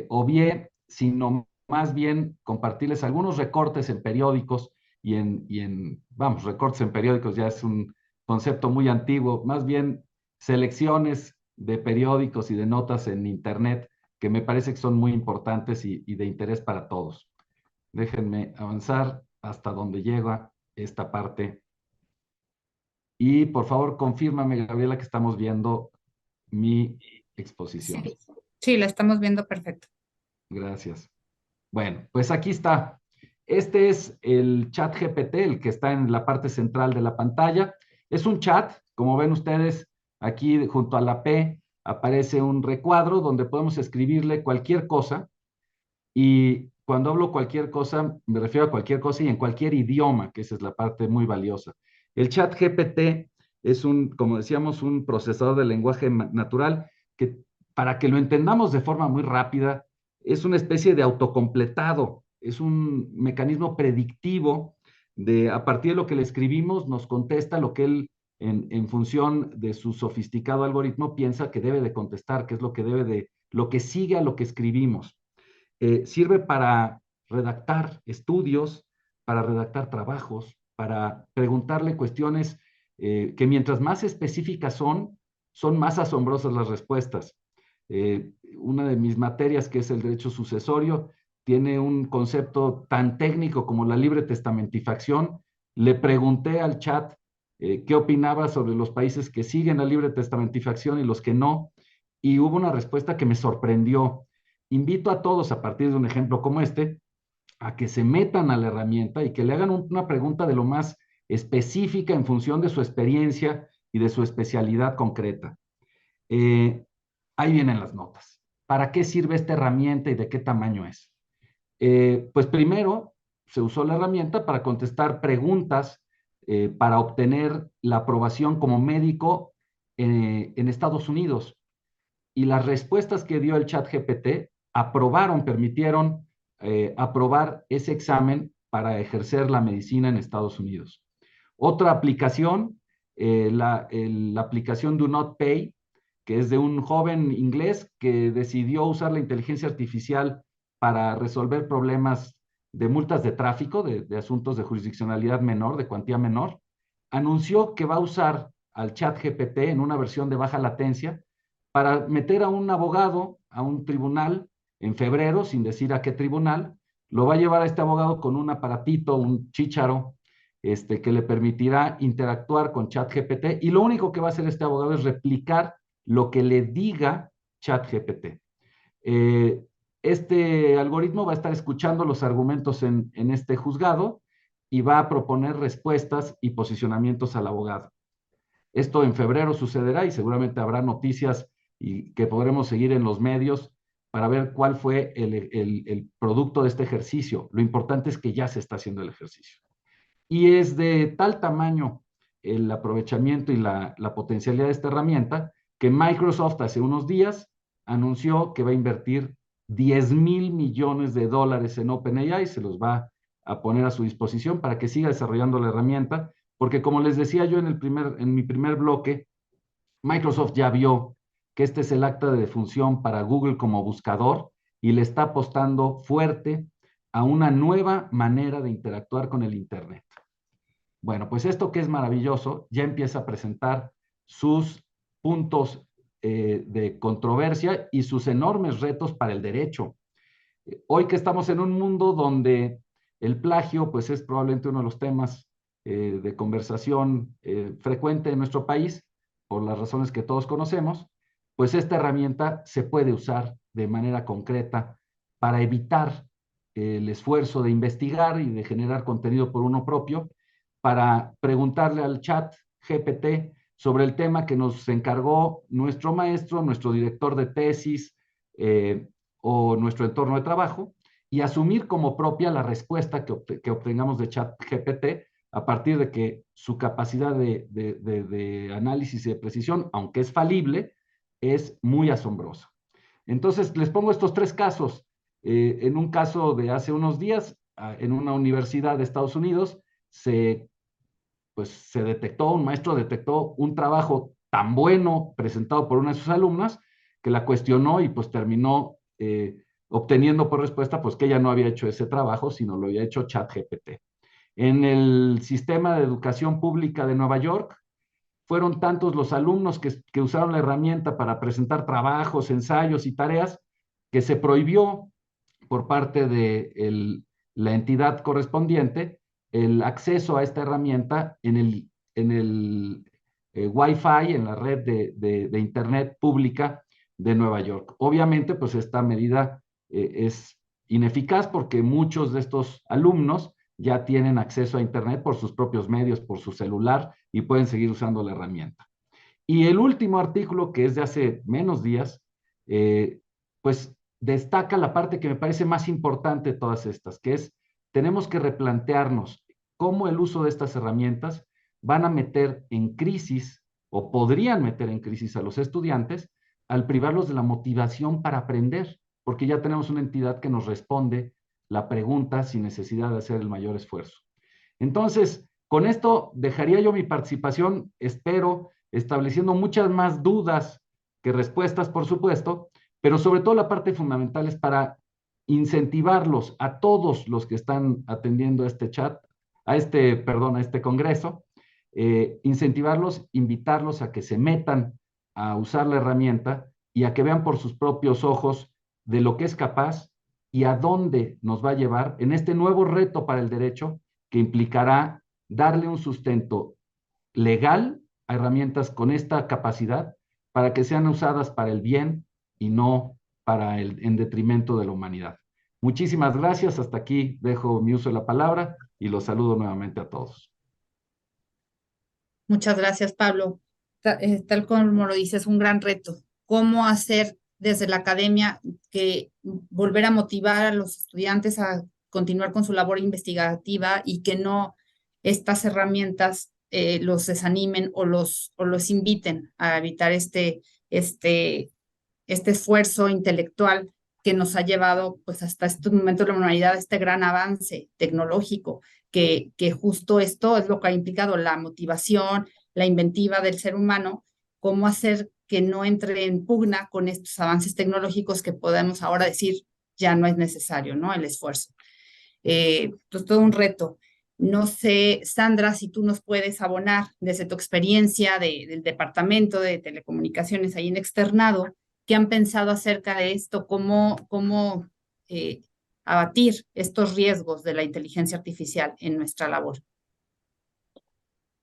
obvié, sino más bien compartirles algunos recortes en periódicos vamos, recortes en periódicos ya es un concepto muy antiguo, más bien selecciones de periódicos y de notas en Internet que me parece que son muy importantes y de interés para todos. Déjenme avanzar hasta donde llega esta parte. Y por favor, confírmame, Gabriela, que estamos viendo mi exposición. Sí, la estamos viendo perfecto. Gracias. Bueno, pues aquí está. Este es el chat GPT, el que está en la parte central de la pantalla. Es un chat, como ven ustedes, aquí junto a la P aparece un recuadro donde podemos escribirle cualquier cosa. Y cuando hablo cualquier cosa, me refiero a cualquier cosa y en cualquier idioma, que esa es la parte muy valiosa. El chat GPT es como decíamos, un procesador de lenguaje natural que, para que lo entendamos de forma muy rápida, es una especie de autocompletado, es un mecanismo predictivo a partir de lo que le escribimos, nos contesta lo que él en función de su sofisticado algoritmo, piensa que debe de contestar, que es lo que sigue a lo que escribimos. Sirve para redactar estudios, para redactar trabajos, para preguntarle cuestiones que mientras más específicas son más asombrosas las respuestas. Una de mis materias, que es el derecho sucesorio, tiene un concepto tan técnico como la libre testamentifacción. Le pregunté al chat qué opinaba sobre los países que siguen la libre testamentifacción y los que no, y hubo una respuesta que me sorprendió. Invito a todos, a partir de un ejemplo como este, a que se metan a la herramienta y que le hagan una pregunta de lo más específica en función de su experiencia y de su especialidad concreta. Ahí vienen las notas. ¿Para qué sirve esta herramienta y de qué tamaño es? Pues primero, se usó la herramienta para contestar preguntas para obtener la aprobación como médico en Estados Unidos. Y las respuestas que dio el ChatGPT permitieron aprobar ese examen para ejercer la medicina en Estados Unidos. Otra aplicación, la aplicación Do Not Pay, que es de un joven inglés que decidió usar la inteligencia artificial para resolver problemas de multas de tráfico, de asuntos de jurisdiccionalidad menor, de cuantía menor, anunció que va a usar al ChatGPT en una versión de baja latencia para meter a un abogado a un tribunal en febrero, sin decir a qué tribunal. Lo va a llevar a este abogado con un aparatito, un chícharo, que le permitirá interactuar con ChatGPT, y lo único que va a hacer este abogado es replicar lo que le diga ChatGPT. Este algoritmo va a estar escuchando los argumentos en este juzgado y va a proponer respuestas y posicionamientos al abogado. Esto en febrero sucederá y seguramente habrá noticias y que podremos seguir en los medios para ver cuál fue el producto de este ejercicio. Lo importante es que ya se está haciendo el ejercicio. Y es de tal tamaño el aprovechamiento y la potencialidad de esta herramienta que Microsoft hace unos días anunció que va a invertir $10,000 millones en OpenAI, se los va a poner a su disposición para que siga desarrollando la herramienta, porque como les decía yo en mi primer bloque, Microsoft ya vio que este es el acta de defunción para Google como buscador y le está apostando fuerte a una nueva manera de interactuar con el Internet. Bueno, pues esto que es maravilloso ya empieza a presentar sus puntos de controversia y sus enormes retos para el derecho. Hoy que estamos en un mundo donde el plagio pues es probablemente uno de los temas de conversación frecuente en nuestro país, por las razones que todos conocemos, pues esta herramienta se puede usar de manera concreta para evitar el esfuerzo de investigar y de generar contenido por uno propio, para preguntarle al chat GPT sobre el tema que nos encargó nuestro maestro, nuestro director de tesis o nuestro entorno de trabajo, y asumir como propia la respuesta que obtengamos de chat GPT a partir de que su capacidad de análisis y de precisión, aunque es falible, es muy asombrosa. Entonces, les pongo estos tres casos. En un caso de hace unos días, en una universidad de Estados Unidos, un maestro detectó un trabajo tan bueno presentado por una de sus alumnas que la cuestionó y pues terminó obteniendo por respuesta pues que ella no había hecho ese trabajo, sino lo había hecho ChatGPT. En el sistema de educación pública de Nueva York, fueron tantos los alumnos que usaron la herramienta para presentar trabajos, ensayos y tareas que se prohibió por parte de la entidad correspondiente el acceso a esta herramienta en el Wi-Fi, en la red de Internet pública de Nueva York. Obviamente, pues esta medida es ineficaz porque muchos de estos alumnos ya tienen acceso a Internet por sus propios medios, por su celular, y pueden seguir usando la herramienta. Y el último artículo, que es de hace menos días, pues destaca la parte que me parece más importante de todas estas, que es, tenemos que replantearnos cómo el uso de estas herramientas van a meter en crisis, o podrían meter en crisis a los estudiantes, al privarlos de la motivación para aprender, porque ya tenemos una entidad que nos responde la pregunta sin necesidad de hacer el mayor esfuerzo. Entonces, Con esto dejaría yo mi participación, espero, estableciendo muchas más dudas que respuestas, por supuesto, pero sobre todo la parte fundamental es para incentivarlos a todos los que están atendiendo a este chat, a este congreso, incentivarlos, invitarlos a que se metan a usar la herramienta y a que vean por sus propios ojos de lo que es capaz y a dónde nos va a llevar en este nuevo reto para el derecho que implicará darle un sustento legal a herramientas con esta capacidad para que sean usadas para el bien y no en detrimento de la humanidad. Muchísimas gracias. Hasta aquí dejo mi uso de la palabra y los saludo nuevamente a todos. Muchas gracias, Pablo. Tal como lo dices, un gran reto. ¿Cómo hacer desde la academia que volver a motivar a los estudiantes a continuar con su labor investigativa y que no estas herramientas los desanimen o los inviten a evitar este esfuerzo intelectual que nos ha llevado pues hasta este momento de la humanidad, este gran avance tecnológico, que justo esto es lo que ha implicado la motivación, la inventiva del ser humano, cómo hacer que no entre en pugna con estos avances tecnológicos que podemos ahora decir ya no es necesario, ¿no? El esfuerzo. Pues todo un reto. No sé, Sandra, si tú nos puedes abonar desde tu experiencia del Departamento de Telecomunicaciones ahí en Externado, ¿qué han pensado acerca de esto? ¿Cómo abatir estos riesgos de la inteligencia artificial en nuestra labor?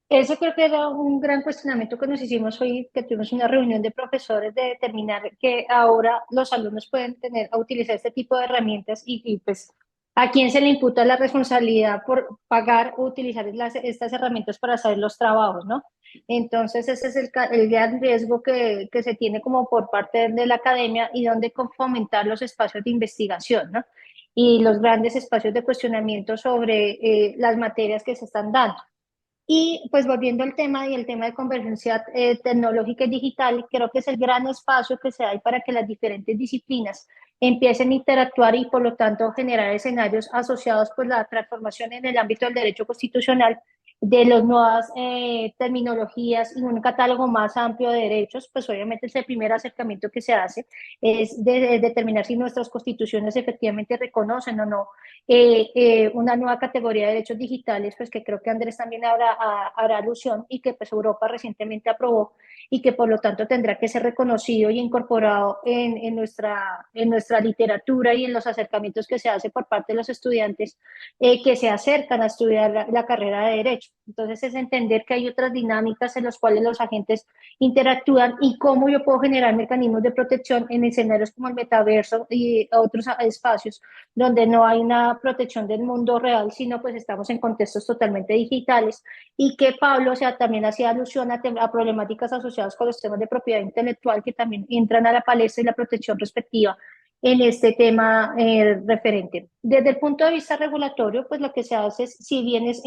Eso creo que era un gran cuestionamiento que nos hicimos hoy, que tuvimos una reunión de profesores de determinar que ahora los alumnos pueden utilizar este tipo de herramientas y pues a quién se le imputa la responsabilidad por pagar o utilizar estas herramientas para hacer los trabajos, ¿no? Entonces ese es el gran riesgo que se tiene como por parte de la academia y donde fomentar los espacios de investigación, ¿no? Y los grandes espacios de cuestionamiento sobre las materias que se están dando. Y pues volviendo al tema y el tema de convergencia tecnológica y digital, creo que es el gran espacio que se da para que las diferentes disciplinas empiecen a interactuar y por lo tanto generar escenarios asociados por la transformación en el ámbito del derecho constitucional de las nuevas terminologías y un catálogo más amplio de derechos. Pues obviamente es el primer acercamiento que se hace, es de determinar si nuestras constituciones efectivamente reconocen o no una nueva categoría de derechos digitales, pues que creo que Andrés también hará alusión y que pues Europa recientemente aprobó y que por lo tanto tendrá que ser reconocido y incorporado en nuestra literatura y en los acercamientos que se hace por parte de los estudiantes que se acercan a estudiar la carrera de Derecho. Entonces es entender que hay otras dinámicas en las cuales los agentes interactúan y cómo yo puedo generar mecanismos de protección en escenarios como el metaverso y otros espacios donde no hay una protección del mundo real, sino pues estamos en contextos totalmente digitales y que Pablo también hacía alusión a problemáticas asociadas con los temas de propiedad intelectual que también entran a la palestra y la protección respectiva en este tema referente. Desde el punto de vista regulatorio, pues lo que se hace es, si bien es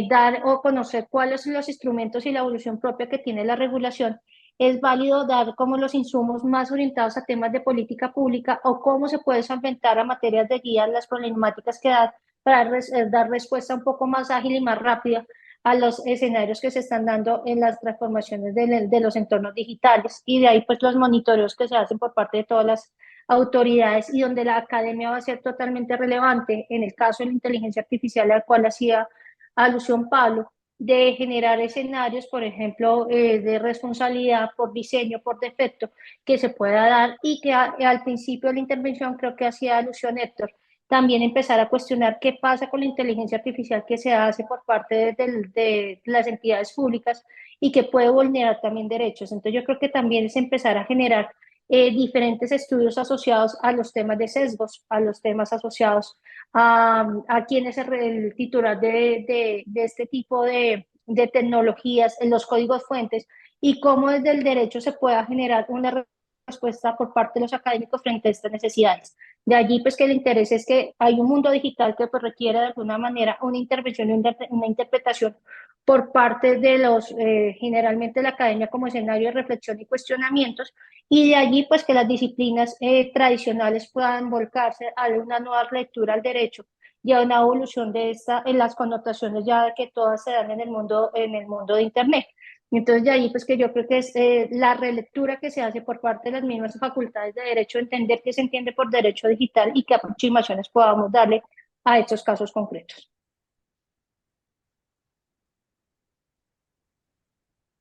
dar o conocer cuáles son los instrumentos y la evolución propia que tiene la regulación, es válido dar como los insumos más orientados a temas de política pública o cómo se puede solventar a materias de guía las problemáticas que dan para dar respuesta un poco más ágil y más rápida a los escenarios que se están dando en las transformaciones de los entornos digitales y de ahí pues los monitoreos que se hacen por parte de todas las autoridades y donde la academia va a ser totalmente relevante en el caso de la inteligencia artificial al cual hacía alusión Pablo, de generar escenarios, por ejemplo, de responsabilidad por diseño, por defecto, que se pueda dar y que al principio de la intervención, creo que hacía alusión Héctor, también empezar a cuestionar qué pasa con la inteligencia artificial que se hace por parte de las entidades públicas y que puede vulnerar también derechos. Entonces yo creo que también es empezar a generar diferentes estudios asociados a los temas de sesgos, a los temas asociados a quién es el titular de este tipo de tecnologías, en los códigos fuentes y cómo desde el derecho se pueda generar una respuesta por parte de los académicos frente a estas necesidades. De allí, pues, que el interés es que hay un mundo digital que pues, requiere de alguna manera una intervención y una interpretación por parte de los, generalmente la academia como escenario de reflexión y cuestionamientos, y de allí, pues, que las disciplinas tradicionales puedan volcarse a una nueva lectura al derecho y a una evolución de en las connotaciones ya que todas se dan en el mundo de Internet. Entonces, de ahí, pues que yo creo que es la relectura que se hace por parte de las mismas facultades de derecho, entender qué se entiende por derecho digital y qué aproximaciones podamos darle a estos casos concretos.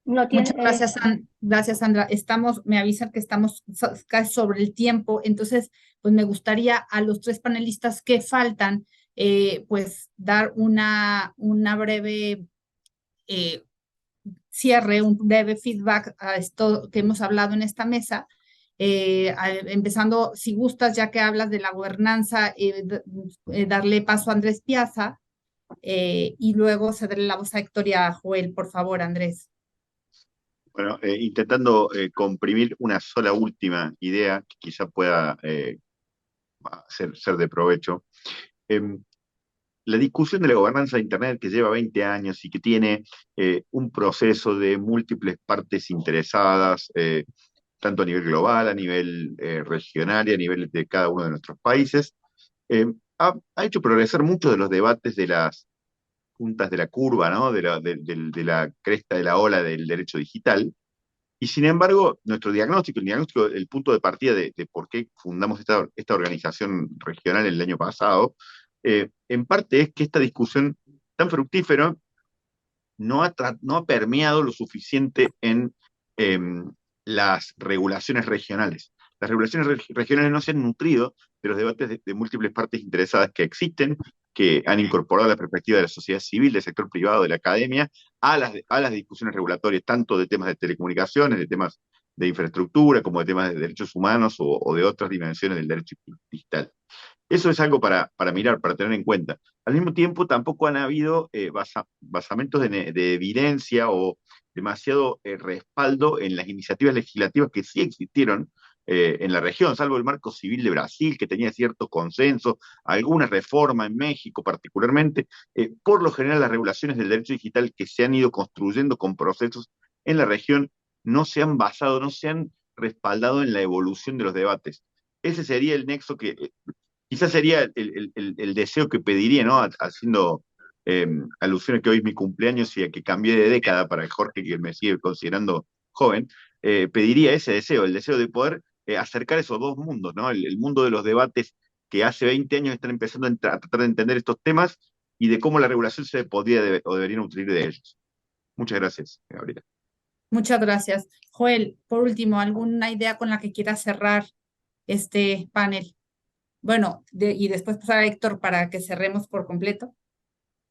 No tiene, Muchas gracias, gracias, Sandra. Me avisan que estamos casi sobre el tiempo, entonces, pues me gustaría a los tres panelistas que faltan, pues dar una breve cierre, un breve feedback a esto que hemos hablado en esta mesa. Empezando, si gustas, ya que hablas de la gobernanza, darle paso a Andrés Piazza y luego cederle la voz a Héctor y a Joel. Por favor, Andrés. Bueno, intentando comprimir una sola última idea que quizá pueda ser de provecho. La discusión de la gobernanza de Internet, que lleva 20 años y que tiene un proceso de múltiples partes interesadas, tanto a nivel global, a nivel regional y a nivel de cada uno de nuestros países, ha hecho progresar muchos de los debates de las puntas de la curva, ¿no? de la cresta de la ola del derecho digital. Y sin embargo, nuestro diagnóstico, el punto de partida de por qué fundamos esta organización regional el año pasado, en parte es que esta discusión tan fructífera no ha permeado lo suficiente en las regulaciones regionales. Las regulaciones regionales no se han nutrido de los debates de múltiples partes interesadas que existen, que han incorporado la perspectiva de la sociedad civil, del sector privado, de la academia, a las discusiones regulatorias, tanto de temas de telecomunicaciones, de temas de infraestructura, como de temas de derechos humanos o de otras dimensiones del derecho digital. Eso es algo para mirar, para tener en cuenta. Al mismo tiempo, tampoco han habido basamentos de evidencia o demasiado respaldo en las iniciativas legislativas que sí existieron en la región, salvo el marco civil de Brasil, que tenía cierto consenso, alguna reforma en México particularmente. Por lo general, las regulaciones del derecho digital que se han ido construyendo con procesos en la región no se han basado, no se han respaldado en la evolución de los debates. Ese sería el nexo que quizás sería el deseo que pediría, ¿no? Haciendo alusión a que hoy es mi cumpleaños y a que cambié de década para el Jorge, que me sigue considerando joven, pediría ese deseo, el deseo de poder acercar esos dos mundos, ¿no? El mundo de los debates que hace 20 años están empezando a tratar de entender estos temas y de cómo la regulación se podría o debería nutrir de ellos. Muchas gracias, Gabriela. Muchas gracias. Joel, por último, ¿alguna idea con la que quieras cerrar este panel? Bueno, y después pasar a Héctor para que cerremos por completo.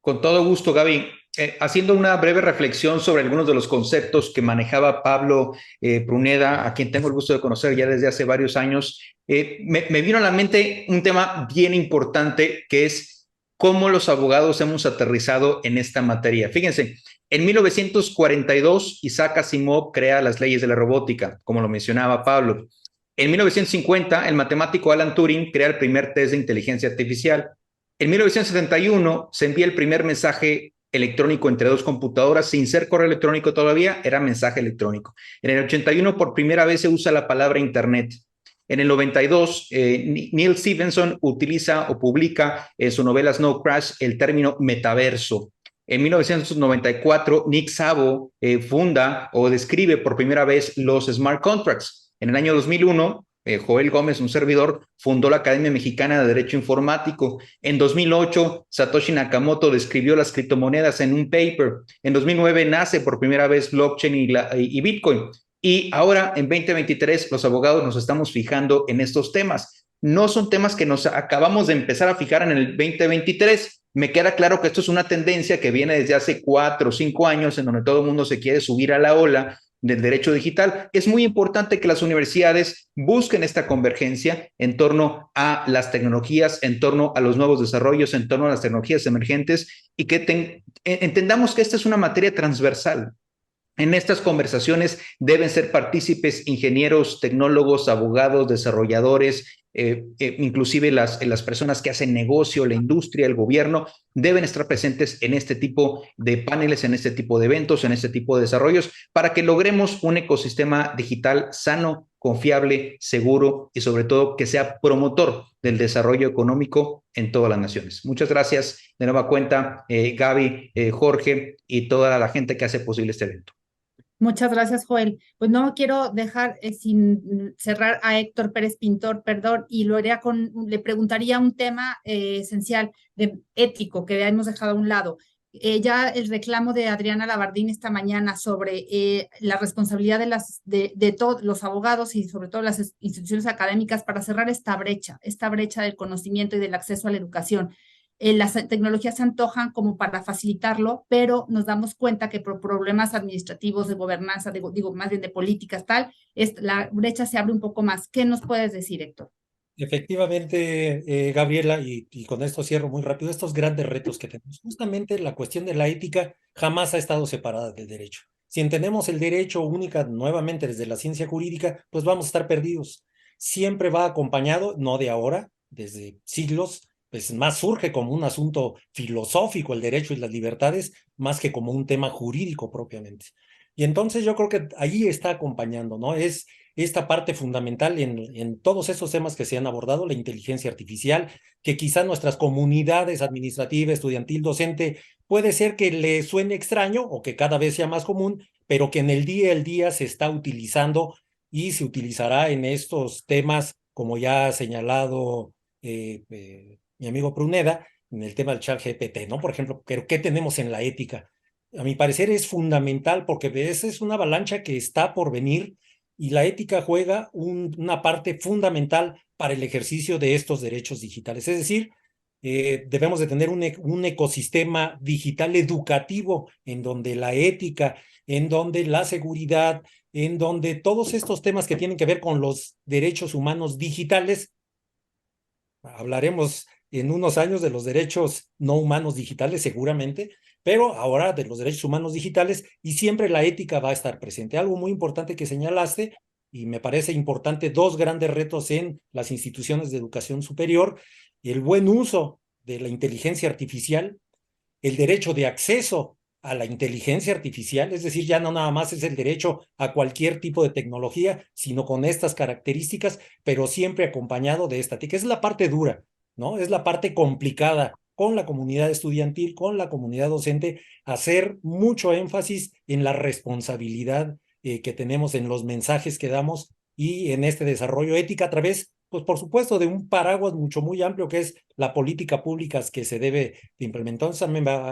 Con todo gusto, Gaby. Haciendo una breve reflexión sobre algunos de los conceptos que manejaba Pablo Pruneda, a quien tengo el gusto de conocer ya desde hace varios años, me vino a la mente un tema bien importante que es cómo los abogados hemos aterrizado en esta materia. Fíjense, en 1942 Isaac Asimov crea las leyes de la robótica, como lo mencionaba Pablo. En 1950 el matemático Alan Turing crea el primer test de inteligencia artificial. En 1971 se envía el primer mensaje electrónico entre dos computadoras, sin ser correo electrónico todavía, era mensaje electrónico. En el 81 por primera vez se usa la palabra Internet. En el 92, Neil Stephenson utiliza o publica en su novela Snow Crash el término metaverso. En 1994, Nick Szabo funda o describe por primera vez los smart contracts. En el año 2001, Joel Gómez, un servidor, fundó la Academia Mexicana de Derecho Informático. En 2008, Satoshi Nakamoto describió las criptomonedas en un paper. En 2009 nace por primera vez blockchain y Bitcoin. Y ahora, en 2023, los abogados nos estamos fijando en estos temas. No son temas que nos acabamos de empezar a fijar en el 2023. Me queda claro que esto es una tendencia que viene desde hace 4 o 5 años, en donde todo el mundo se quiere subir a la ola del derecho digital. Es muy importante que las universidades busquen esta convergencia en torno a las tecnologías, en torno a los nuevos desarrollos, en torno a las tecnologías emergentes y que entendamos que esta es una materia transversal. En estas conversaciones deben ser partícipes ingenieros, tecnólogos, abogados, desarrolladores, inclusive las personas que hacen negocio, la industria, el gobierno, deben estar presentes en este tipo de paneles, en este tipo de eventos, en este tipo de desarrollos, para que logremos un ecosistema digital sano, confiable, seguro y sobre todo que sea promotor del desarrollo económico en todas las naciones. Muchas gracias de nueva cuenta, Gaby, Jorge y toda la gente que hace posible este evento. Muchas gracias, Joel. Pues no quiero dejar sin cerrar a Héctor Pérez Pintor, perdón, y le preguntaría un tema esencial, ético, que hemos dejado a un lado. Ya el reclamo de Adriana Labardín esta mañana sobre la responsabilidad de todos los abogados y sobre todo las instituciones académicas para cerrar esta brecha del conocimiento y del acceso a la educación. Las tecnologías se antojan como para facilitarlo, pero nos damos cuenta que por problemas administrativos de gobernanza, digo más bien de políticas, la brecha se abre un poco más. ¿Qué nos puedes decir, Héctor? Efectivamente, Gabriela, y con esto cierro muy rápido, estos grandes retos que tenemos. Justamente la cuestión de la ética jamás ha estado separada del derecho. Si entendemos el derecho única nuevamente desde la ciencia jurídica, pues vamos a estar perdidos. Siempre va acompañado, no de ahora, desde siglos, pues más surge como un asunto filosófico el derecho y las libertades, más que como un tema jurídico propiamente. Y entonces yo creo que allí está acompañando, ¿no? Es esta parte fundamental en todos esos temas que se han abordado, la inteligencia artificial, que quizá nuestras comunidades administrativa, estudiantil, docente, puede ser que le suene extraño o que cada vez sea más común, pero que en el día se está utilizando y se utilizará en estos temas, como ya ha señalado mi amigo Pruneda, en el tema del ChatGPT, ¿no? Por ejemplo, pero ¿qué tenemos en la ética? A mi parecer es fundamental porque esa es una avalancha que está por venir y la ética juega una parte fundamental para el ejercicio de estos derechos digitales. Es decir, debemos de tener un ecosistema digital educativo en donde la ética, en donde la seguridad, en donde todos estos temas que tienen que ver con los derechos humanos digitales, hablaremos en unos años de los derechos no humanos digitales seguramente, pero ahora de los derechos humanos digitales, y siempre la ética va a estar presente. Algo muy importante que señalaste, y me parece importante, dos grandes retos en las instituciones de educación superior: el buen uso de la inteligencia artificial, el derecho de acceso a la inteligencia artificial, es decir, ya no nada más es el derecho a cualquier tipo de tecnología, sino con estas características, pero siempre acompañado de esta ética. Es la parte dura, ¿no? Es la parte complicada con la comunidad estudiantil, con la comunidad docente, hacer mucho énfasis en la responsabilidad que tenemos en los mensajes que damos y en este desarrollo ética a través, pues por supuesto, de un paraguas muy amplio que es la política pública que se debe de implementar. Entonces,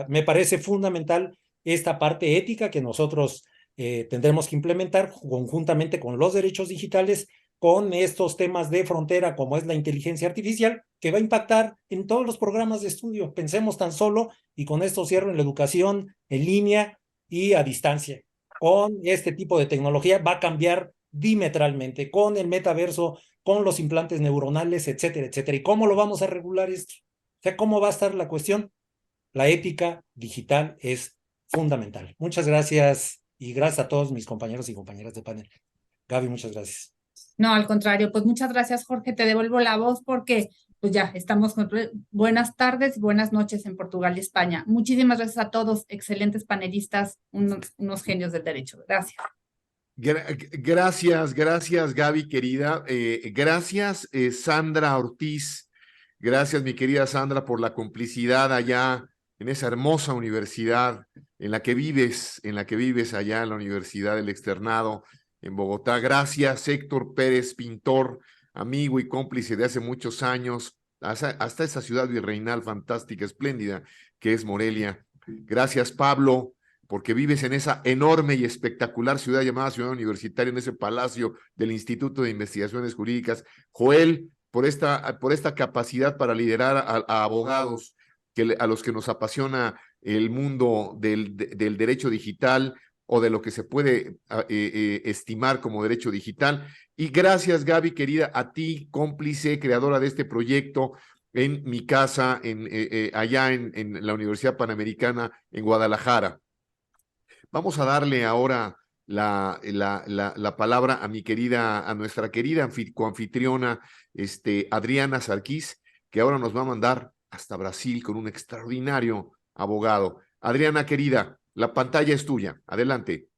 me parece fundamental esta parte ética que nosotros tendremos que implementar conjuntamente con los derechos digitales, con estos temas de frontera como es la inteligencia artificial, que va a impactar en todos los programas de estudio. Pensemos tan solo, y con esto cierro, en la educación en línea y a distancia. Con este tipo de tecnología va a cambiar diametralmente, con el metaverso, con los implantes neuronales, etcétera, etcétera. ¿Y cómo lo vamos a regular esto? O sea, ¿cómo va a estar la cuestión? La ética digital es fundamental. Muchas gracias y gracias a todos mis compañeros y compañeras de panel. Gaby, muchas gracias. No, al contrario, pues muchas gracias, Jorge. Te devuelvo la voz porque pues ya estamos con buenas tardes y buenas noches en Portugal y España. Muchísimas gracias a todos, excelentes panelistas, unos genios del derecho. Gracias. Gracias, Gaby, querida. Gracias, Sandra Ortiz. Gracias, mi querida Sandra, por la complicidad allá en esa hermosa universidad en la que vives allá en la Universidad del Externado en Bogotá. Gracias, Héctor Pérez Pintor, amigo y cómplice de hace muchos años, hasta esa ciudad virreinal fantástica, espléndida, que es Morelia. Gracias, Pablo, porque vives en esa enorme y espectacular ciudad llamada Ciudad Universitaria, en ese palacio del Instituto de Investigaciones Jurídicas. Joel, por esta capacidad para liderar a abogados a los que nos apasiona el mundo del derecho digital o de lo que se puede estimar como derecho digital. Y gracias, Gaby, querida, a ti, cómplice, creadora de este proyecto en mi casa, allá en la Universidad Panamericana en Guadalajara. Vamos a darle ahora la palabra a nuestra querida coanfitriona, Adriana Sarquís, que ahora nos va a mandar hasta Brasil con un extraordinario abogado. Adriana, querida, la pantalla es tuya. Adelante.